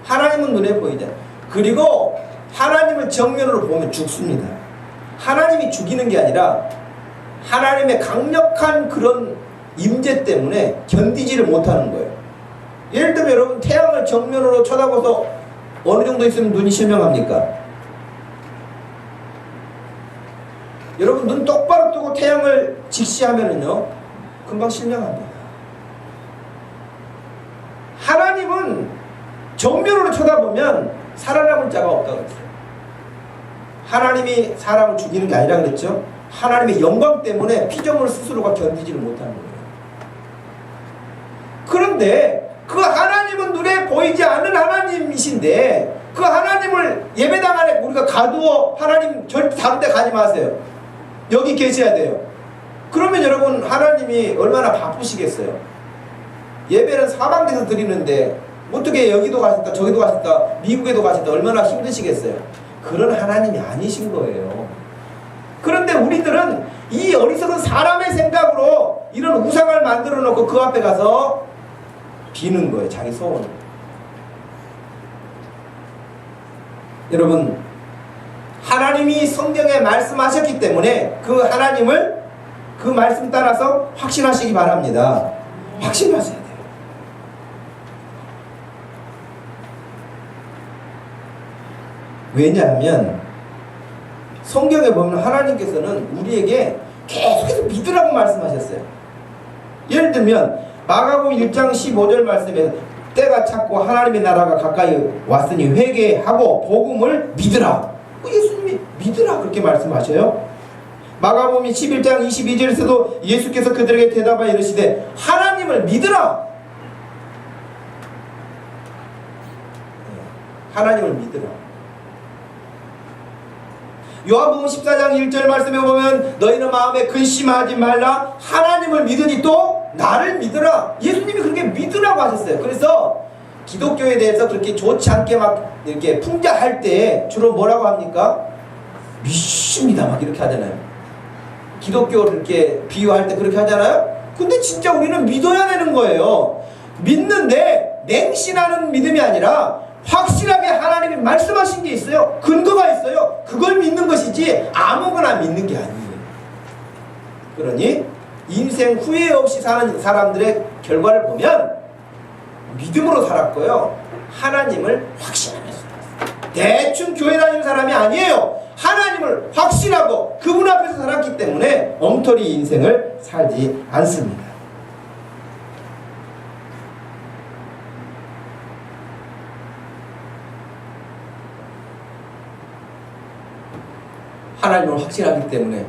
하나님은 눈에 보이지 않아요. 그리고 하나님을 정면으로 보면 죽습니다. 하나님이 죽이는 게 아니라 하나님의 강력한 그런 임재 때문에 견디지를 못하는 거예요. 예를 들면 여러분 태양을 정면으로 쳐다봐서 어느 정도 있으면 눈이 실명합니까? 여러분 눈 똑바로 뜨고 태양을 직시하면은요 금방 실명합니다. 하나님은 정면으로 쳐다보면 살아남을 자가 없다고 했어요. 하나님이 사람을 죽이는 게 아니라 그랬죠. 하나님의 영광 때문에 피조물 스스로가 견디지를 못하는 거예요. 그런데 그 하나님은 눈에 보이지 않는 하나님이신데 그 하나님을 예배당 안에 우리가 가두어 하나님 절대 다른 데 가지 마세요. 여기 계셔야 돼요. 그러면 여러분 하나님이 얼마나 바쁘시겠어요. 예배는 사방에서 드리는데 어떻게 여기도 가셨다 저기도 가셨다 미국에도 가셨다 얼마나 힘드시겠어요. 그런 하나님이 아니신 거예요. 그런데 우리들은 이 어리석은 사람의 생각으로 이런 우상을 만들어 놓고 그 앞에 가서 비는 거예요. 자기 소원을. 여러분 하나님이 성경에 말씀하셨기 때문에 그 하나님을 그 말씀 따라서 확신하시기 바랍니다. 확신하셔야 돼요. 왜냐하면 성경에 보면 하나님께서는 우리에게 계속해서 믿으라고 말씀하셨어요. 예를 들면 마가복음 1장 15절 말씀에 때가 찼고 하나님의 나라가 가까이 왔으니 회개하고 복음을 믿으라. 예수님이 믿으라 그렇게 말씀하셔요. 마가복음 11장 22절에서도 예수께서 그들에게 대답하여 이르시되 하나님을 믿으라. 하나님을 믿으라. 요한복음 14장 1절 말씀에 보면 너희는 마음에 근심하지 말라 하나님을 믿으니 또 나를 믿으라. 예수님이 그렇게 믿으라고 하셨어요. 그래서 기독교에 대해서 그렇게 좋지 않게 막 이렇게 풍자할 때 주로 뭐라고 합니까? 믿습니다 막 이렇게 하잖아요. 기독교를 이렇게 비유할 때 그렇게 하잖아요. 근데 진짜 우리는 믿어야 되는 거예요. 믿는데 맹신하는 믿음이 아니라 확실하게 하나님이 말씀하신 게 있어요. 근거가 있어요. 그걸 믿는 것이지 아무거나 믿는 게 아니에요. 그러니 인생 후회 없이 사는 사람들의 결과를 보면 믿음으로 살았고요. 하나님을 확신하면서 살았어요. 대충 교회 다니는 사람이 아니에요. 하나님을 확신하고 그분 앞에서 살았기 때문에 엉터리 인생을 살지 않습니다. 하나님을 확신하기 때문에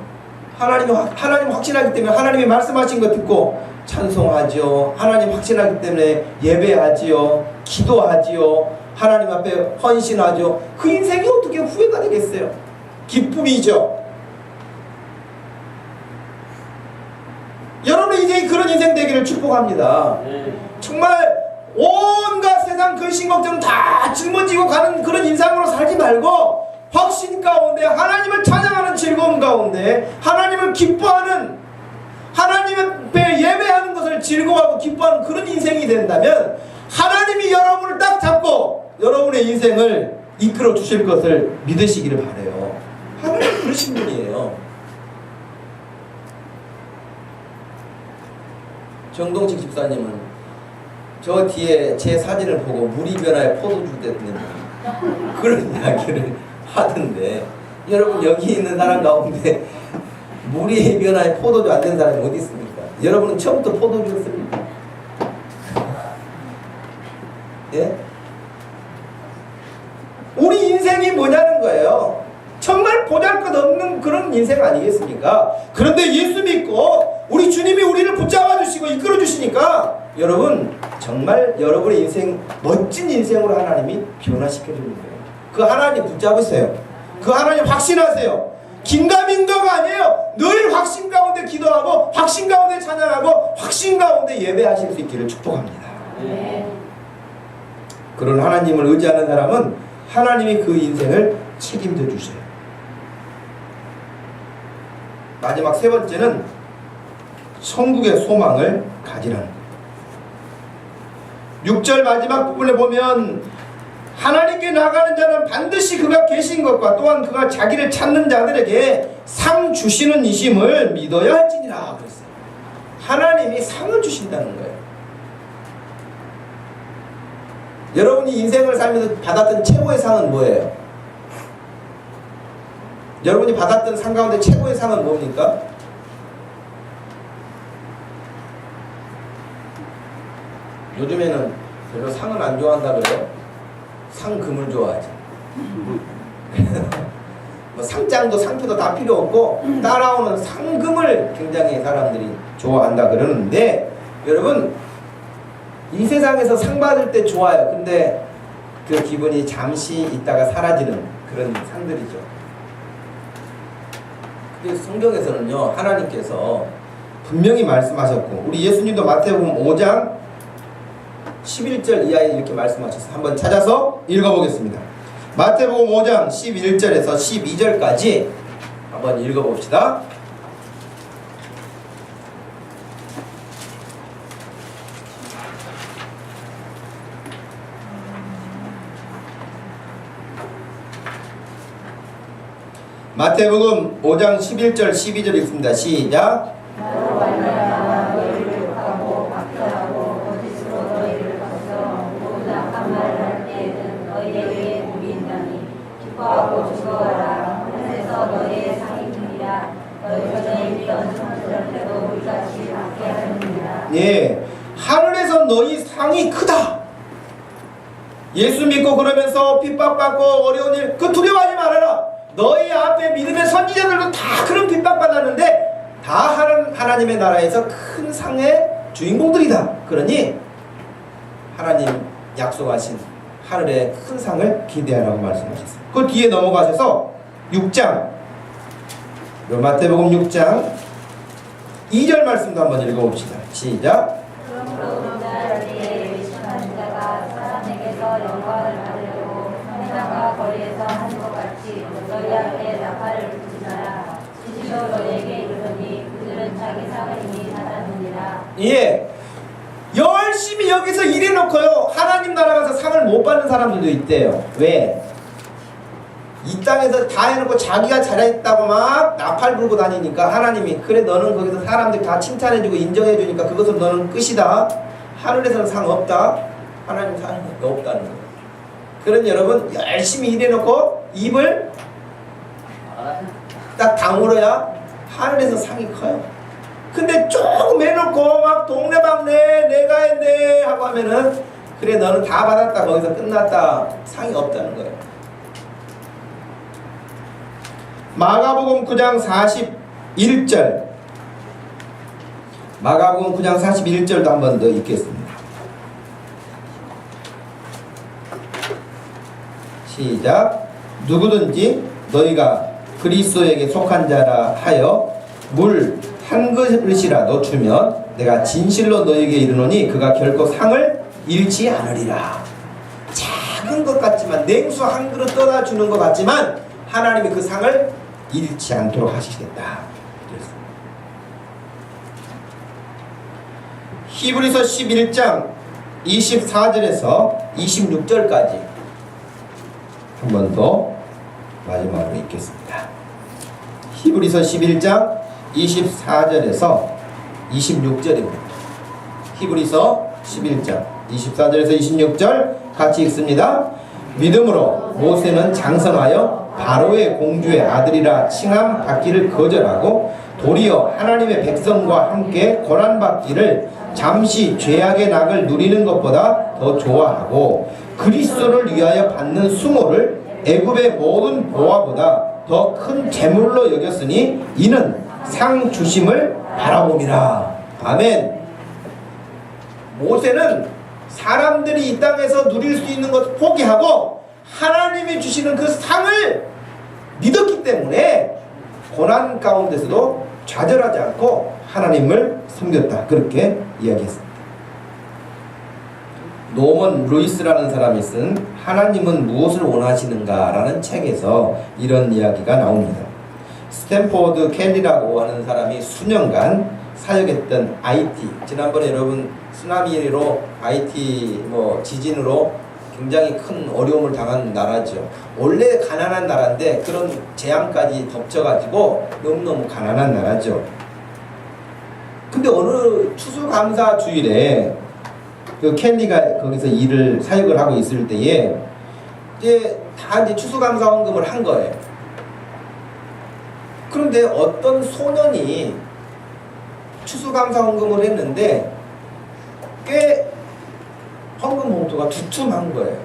하나님 확신하기 때문에 하나님이 말씀하신 거 듣고 찬송하지요. 하나님 확신하기 때문에 예배하지요. 기도하지요. 하나님 앞에 헌신하죠. 그 인생이 어떻게 후회가 되겠어요? 기쁨이죠. 여러분 인생이 그런 인생 되기를 축복합니다. 정말 온갖 세상 근심 걱정 다 짊어지고 가는 그런 인상으로 살지 말고 확신 가운데 하나님을 찬양하는 즐거움 가운데 하나님을 기뻐하는 하나님 앞에 예배하는 것을 즐거워하고 기뻐하는 그런 인생이 된다면 하나님이 여러분을 딱 잡고 여러분의 인생을 이끌어 주실 것을 믿으시기를 바라요. 하나님 그러신 분이에요. 정동식 집사님은 저 뒤에 제 사진을 보고 물이 변화에 포도주 됐는 그런 이야기를 하던데 여러분 여기 있는 사람 가운데 물이 변화에 포도주 안 된 사람이 어디 있습니까? 여러분은 처음부터 포도주였습니까? 예? 우리 인생이 뭐냐는 거예요. 정말 보잘것없는 그런 인생 아니겠습니까? 그런데 예수 믿고 우리 주님이 우리를 붙잡아 주시고 이끌어 주시니까 여러분 정말 여러분의 인생 멋진 인생으로 하나님이 변화시켜 주는 거예요. 그 하나님 붙잡으세요. 그 하나님 확신하세요. 긴가민가가 아니에요. 늘 확신 가운데 기도하고 확신 가운데 찬양하고 확신 가운데 예배하실 수 있기를 축복합니다. 그런 하나님을 의지하는 사람은 하나님이 그 인생을 책임져 주세요. 마지막 세 번째는 천국의 소망을 가지라는 거예요. 6절 마지막 부분에 보면 하나님께 나가는 자는 반드시 그가 계신 것과 또한 그가 자기를 찾는 자들에게 상 주시는 이심을 믿어야 할지니라 그랬어요. 하나님이 상을 주신다는 거예요. 여러분이 인생을 살면서 받았던 최고의 상은 뭐예요? 여러분이 받았던 상 가운데 최고의 상은 뭡니까? 요즘에는 별로 상을 안 좋아한다 그래요? 상금을 좋아하지. 뭐 상장도 상표도 다 필요 없고 따라오는 상금을 굉장히 사람들이 좋아한다 그러는데 여러분 이 세상에서 상 받을 때 좋아요. 근데 그 기분이 잠시 있다가 사라지는 그런 상들이죠. 그래서 성경에서는요 하나님께서 분명히 말씀하셨고 우리 예수님도 마태복음 5장 11절 이하에 이렇게 말씀하셨어요. 한번 찾아서 읽어보겠습니다. 마태복음 5장 11절에서 12절까지 한번 읽어봅시다. 마태복음 5장 11절 12절 읽습니다. 시작. 예, 하늘에서 너희 상이 크다. 예수 믿고 그러면서 핍박받고 어려운 일 그 두려워하지 말아라. 너희 앞에 믿음의 선지자들도 다 그런 핍박받았는데 다 하나님의 나라에서 큰 상의 주인공들이다. 그러니 하나님 약속하신 하늘의 큰 상을 기대하라고 말씀하셨어요. 그 뒤에 넘어가셔서 6장 마태복음 6장 2절 말씀도 한번 읽어봅시다. 시작. 거리에서 하는 것 같이 너희 앞에 나팔을 불지마라. 진실로 너희에게 이르노니 그들은 자기 상을 이미 받았느니라. 예, 열심히 여기서 일해놓고요 하나님 나라 가서 상을 못 받는 사람들도 있대요. 왜? 이 땅에서 다 해놓고 자기가 잘했다고 막 나팔 불고 다니니까 하나님이 그래 너는 거기서 사람들 다 칭찬해주고 인정해주니까 그것은 너는 끝이다. 하늘에서는 상 없다. 하나님 상이 없다는 거예요. 그런 여러분 열심히 일해놓고 입을 딱 다물어야 하늘에서 상이 커요. 근데 조금 해놓고 막 동네방네 내가 했네 하고 하면은 그래 너는 다 받았다 거기서 끝났다. 상이 없다는 거예요. 마가복음 9장 41절 마가복음 9장 41절도 한 번 더 읽겠습니다. 시작. 누구든지 너희가 그리스도에게 속한 자라 하여 물 한 그릇이라도 주면 내가 진실로 너희에게 이르노니 그가 결코 상을 잃지 않으리라. 작은 것 같지만 냉수 한 그릇 떠다 주는 것 같지만 하나님이 그 상을 잃지 않도록 하시겠다. 히브리서 11장 24절에서 26절까지 한 번 더 마지막으로 읽겠습니다. 히브리서 11장 24절에서 26절입니다. 히브리서 11장 24절에서 26절 같이 읽습니다. 믿음으로 모세는 장성하여 바로의 공주의 아들이라 칭함 받기를 거절하고 도리어 하나님의 백성과 함께 고난받기를 잠시 죄악의 낙을 누리는 것보다 더 좋아하고 그리스도를 위하여 받는 수모를 애굽의 모든 보화보다 더 큰 재물로 여겼으니 이는 상 주심을 바라봄이라. 아멘. 모세는 사람들이 이 땅에서 누릴 수 있는 것을 포기하고 하나님이 주시는 그 상을 믿었기 때문에 고난 가운데서도 좌절하지 않고 하나님을 섬겼다. 그렇게 이야기했습니다. 노먼 루이스라는 사람이 쓴 하나님은 무엇을 원하시는가 라는 책에서 이런 이야기가 나옵니다. 스탠포드 켈리라고 하는 사람이 수년간 사역했던 IT, 지난번에 여러분 쓰나미로 IT 지진으로 굉장히 큰 어려움을 당한 나라죠. 원래 가난한 나라인데 그런 재앙까지 덮쳐가지고 너무너무 가난한 나라죠. 근데 어느 추수감사 주일에 그 켈리가 거기서 사역을 하고 있을 때에 이제 추수감사 헌금을 한 거예요. 그런데 어떤 소년이 추수감사 헌금을 했는데 꽤 헌금 봉투가 두툼한 거예요.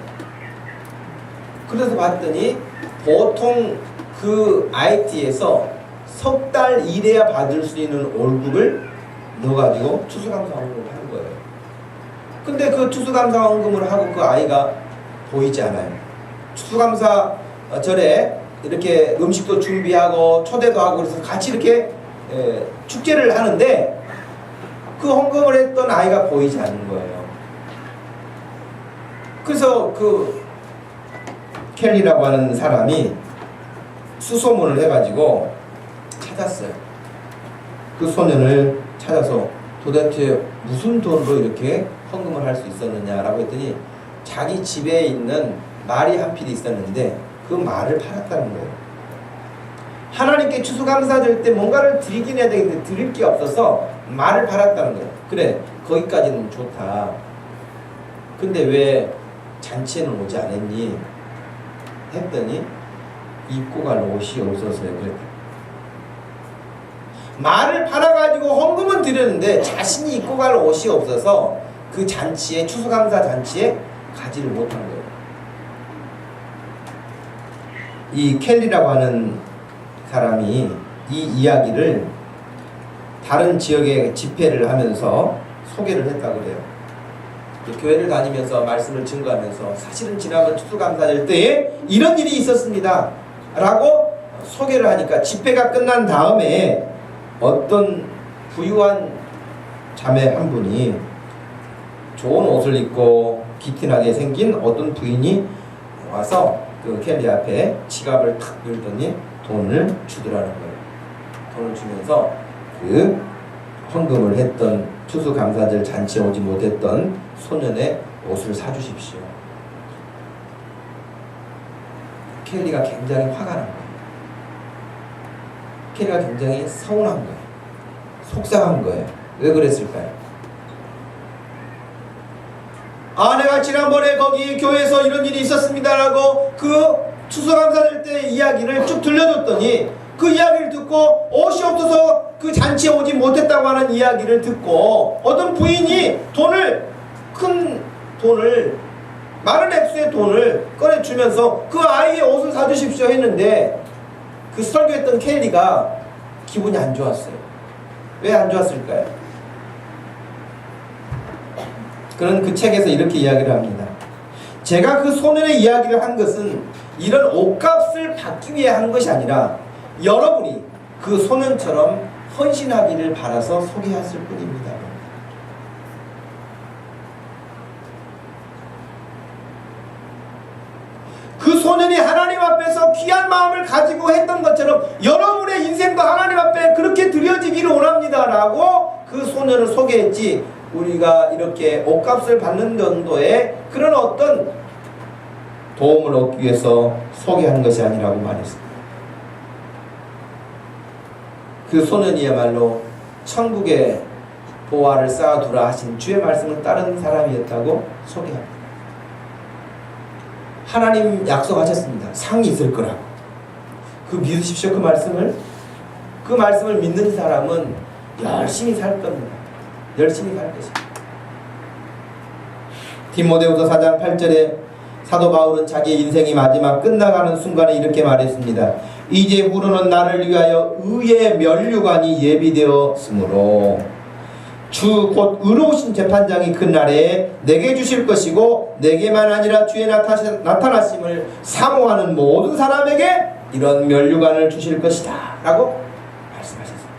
그래서 봤더니 보통 그 IT에서 석 달 일해야 받을 수 있는 월급을 넣어가지고 추수감사 헌금을 한 거예요. 근데 그 추수감사 헌금을 하고 그 아이가 보이지 않아요. 추수감사 절에 이렇게 음식도 준비하고 초대도 하고 그래서 같이 이렇게 축제를 하는데 그 헌금을 했던 아이가 보이지 않는 거예요. 그래서 그 켈리라고 하는 사람이 수소문을 해가지고 찾았어요. 그 소년을 찾아서 도대체 무슨 돈으로 이렇게 헌금을 할 수 있었느냐라고 했더니 자기 집에 있는 말이 한 필이 있었는데 그 말을 팔았다는 거예요. 하나님께 추수감사 줄 때 뭔가를 드리긴 해야 되는데 드릴 게 없어서 말을 팔았다는 거예요. 그래, 거기까지는 좋다. 근데 왜 잔치에는 오지 않았니? 했더니 입고 갈 옷이 없어서요. 그랬다. 말을 팔아가지고 헌금은 드렸는데 자신이 입고 갈 옷이 없어서 그 잔치에, 추수감사 잔치에 가지를 못한 거예요. 이 켈리라고 하는 사람이 이 이야기를 다른 지역에 집회를 하면서 소개를 했다고 그래요. 교회를 다니면서 말씀을 증거하면서 사실은 지난번 추수감사절 때에 이런 일이 있었습니다 라고 소개를 하니까 집회가 끝난 다음에 어떤 부유한 자매 한 분이 좋은 옷을 입고 기티나게 생긴 어떤 부인이 와서 그 켈리 앞에 지갑을 탁 열더니 돈을 주더라는 거예요. 돈을 주면서 그 헌금을 했던 추수감사절 잔치에 오지 못했던 소년의 옷을 사주십시오. 켈리가 굉장히 화가 난 거예요. 켈리가 굉장히 서운한 거예요. 속상한 거예요. 왜 그랬을까요? 내가 지난번에 거기 교회에서 이런 일이 있었습니다라고 그 추수감사절 때 이야기를 쭉 들려줬더니 그 이야기를 듣고 옷이 없어서 그 잔치에 오지 못했다고 하는 이야기를 듣고 어떤 부인이 큰 돈을 많은 액수의 돈을 꺼내주면서 그 아이의 옷을 사주십시오 했는데 그 설교했던 켈리가 기분이 안 좋았어요. 왜 안 좋았을까요? 그런 그 책에서 이렇게 이야기를 합니다. 제가 그 소년의 이야기를 한 것은 이런 옷값을 받기 위해 한 것이 아니라 여러분이 그 소년처럼 헌신하기를 바라서 소개했을 뿐입니다. 그 소년이 하나님 앞에서 귀한 마음을 가지고 했던 것처럼 여러분의 인생도 하나님 앞에 그렇게 드려지기를 원합니다 라고 그 소년을 소개했지, 우리가 이렇게 옷값을 받는 정도의 그런 어떤 도움을 얻기 위해서 소개한 것이 아니라고 말했습니다. 그 소년이야말로 천국에 보화를 쌓아두라 하신 주의 말씀을 따른 사람이었다고 소개합니다. 하나님 약속하셨습니다. 상이 있을 거라고. 그 믿으십시오. 그 말씀을. 그 말씀을 믿는 사람은 열심히 살 겁니다. 열심히 살 것입니다. 디모데후서 4장 8절에 사도 바울은 자기의 인생이 마지막 끝나가는 순간에 이렇게 말했습니다. 이제 후로는 나를 위하여 의의 면류관이 예비되었으므로 주 곧 의로우신 재판장이 그날에 내게 주실 것이고 내게만 아니라 주의 나타나심을 사모하는 모든 사람에게 이런 면류관을 주실 것이다 라고 말씀하셨습니다.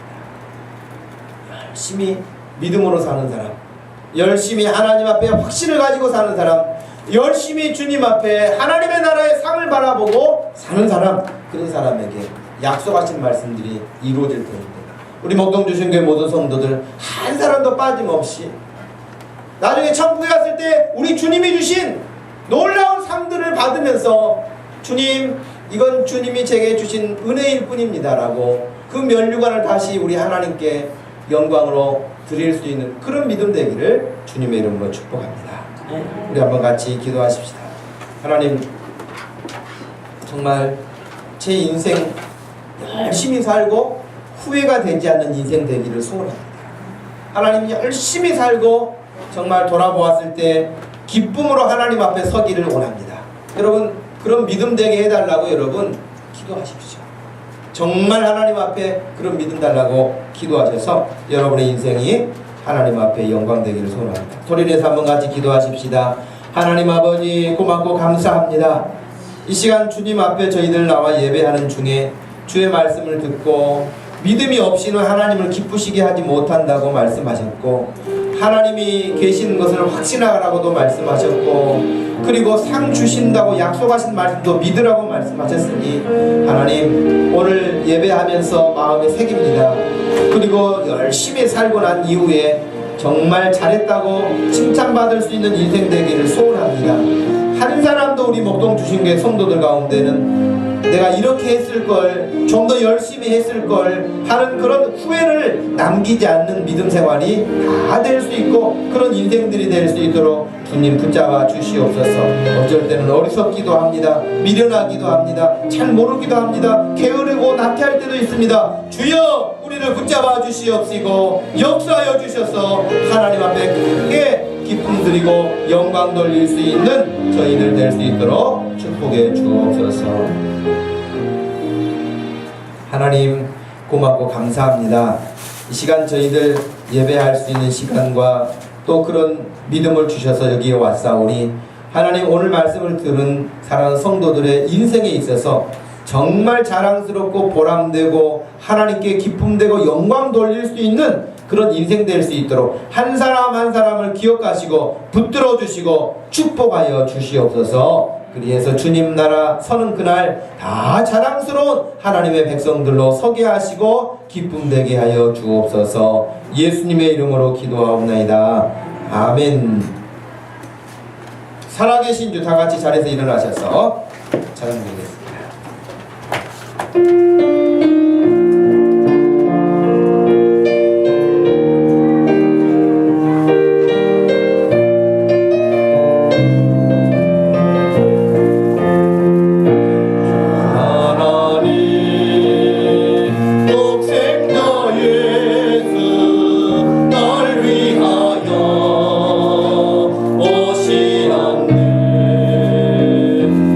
열심히 믿음으로 사는 사람, 열심히 하나님 앞에 확신을 가지고 사는 사람, 열심히 주님 앞에 하나님의 나라의 상을 바라보고 사는 사람, 그런 사람에게 약속하신 말씀들이 이루어질 때입니다. 우리 목동주신교회 모든 성도들 한 사람도 빠짐없이 나중에 천국에 갔을 때 우리 주님이 주신 놀라운 상들을 받으면서 주님, 이건 주님이 제게 주신 은혜일 뿐입니다 라고 그 면류관을 다시 우리 하나님께 영광으로 드릴 수 있는 그런 믿음 되기를 주님의 이름으로 축복합니다. 우리 한번 같이 기도하십시다. 하나님, 정말 제 인생 열심히 살고 후회가 되지 않는 인생 되기를 소원합니다. 하나님, 열심히 살고 정말 돌아보았을 때 기쁨으로 하나님 앞에 서기를 원합니다. 여러분, 그런 믿음 되게 해달라고 여러분 기도하십시오. 정말 하나님 앞에 그런 믿음 달라고 기도하셔서 여러분의 인생이 하나님 앞에 영광 되기를 소원합니다. 소리 내서 한번 같이 기도하십시다. 하나님 아버지, 고맙고 감사합니다. 이 시간 주님 앞에 저희들 나와 예배하는 중에 주의 말씀을 듣고 믿음이 없이는 하나님을 기쁘시게 하지 못한다고 말씀하셨고, 하나님이 계시는 것을 확신하라고도 말씀하셨고, 그리고 상 주신다고 약속하신 말씀도 믿으라고 말씀하셨으니 하나님, 오늘 예배하면서 마음에 새깁니다. 그리고 열심히 살고 난 이후에 정말 잘했다고 칭찬받을 수 있는 인생 되기를 소원합니다. 한 사람도 우리 목동주신교회 성도들 가운데는 내가 이렇게 했을 걸, 좀 더 열심히 했을 걸 하는 그런 후회를 남기지 않는 믿음 생활이 다 될 수 있고 그런 인생들이 될 수 있도록 주님 붙잡아 주시옵소서. 어쩔 때는 어리석기도 합니다. 미련하기도 합니다. 잘 모르기도 합니다. 게으르고 나태할 때도 있습니다. 주여, 우리를 붙잡아 주시옵시고 역사하여 주셔서 하나님 앞에 크게 기쁨 드리고 영광 돌릴 수 있는 저희들 될 수 있도록 축복해 주옵소서. 하나님, 고맙고 감사합니다. 이 시간 저희들 예배할 수 있는 시간과 또 그런 믿음을 주셔서 여기에 왔사오니 하나님, 오늘 말씀을 들은 사랑하는 성도들의 인생에 있어서 정말 자랑스럽고 보람되고 하나님께 기쁨되고 영광 돌릴 수 있는 그런 인생 될 수 있도록 한 사람 한 사람을 기억하시고 붙들어 주시고 축복하여 주시옵소서. 그리해서 주님 나라 서는 그날 다 자랑스러운 하나님의 백성들로 서게 하시고 기쁨되게 하여 주옵소서. 예수님의 이름으로 기도하옵나이다. 아멘. 살아계신 주 다같이 자리에서 일어나셔서 찬양드리겠습니다.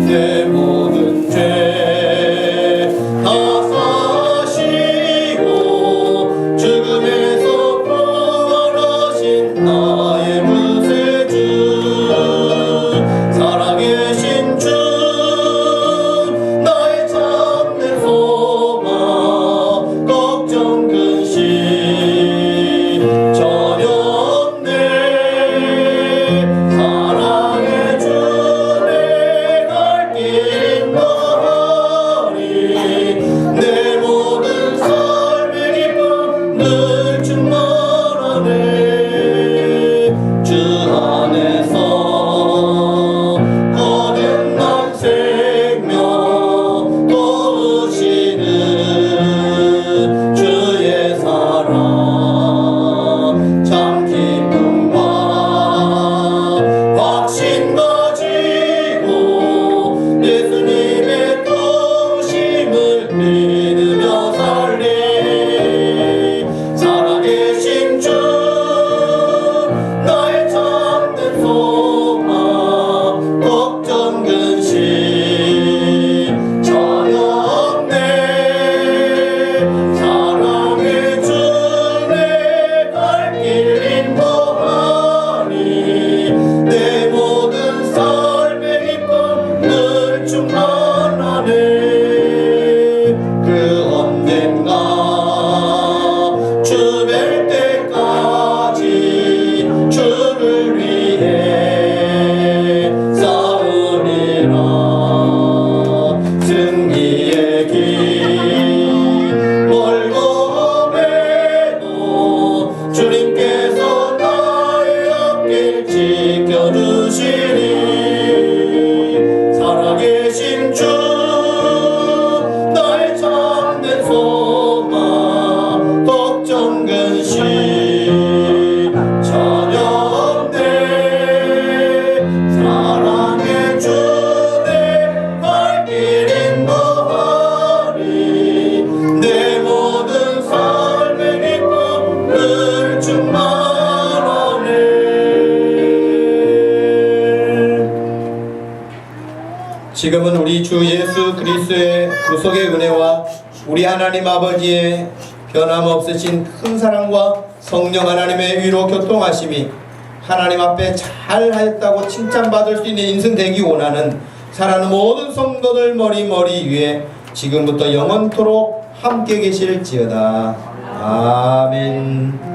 내 모든 죄 다 그리스도의 구속의 은혜와 우리 하나님 아버지의 변함없으신 큰 사랑과 성령 하나님의 위로 교통하심이 하나님 앞에 잘하였다고 칭찬받을 수 있는 인생 되기 원하는 사랑하는 모든 성도들 머리 위에 지금부터 영원토록 함께 계실지어다. 아멘.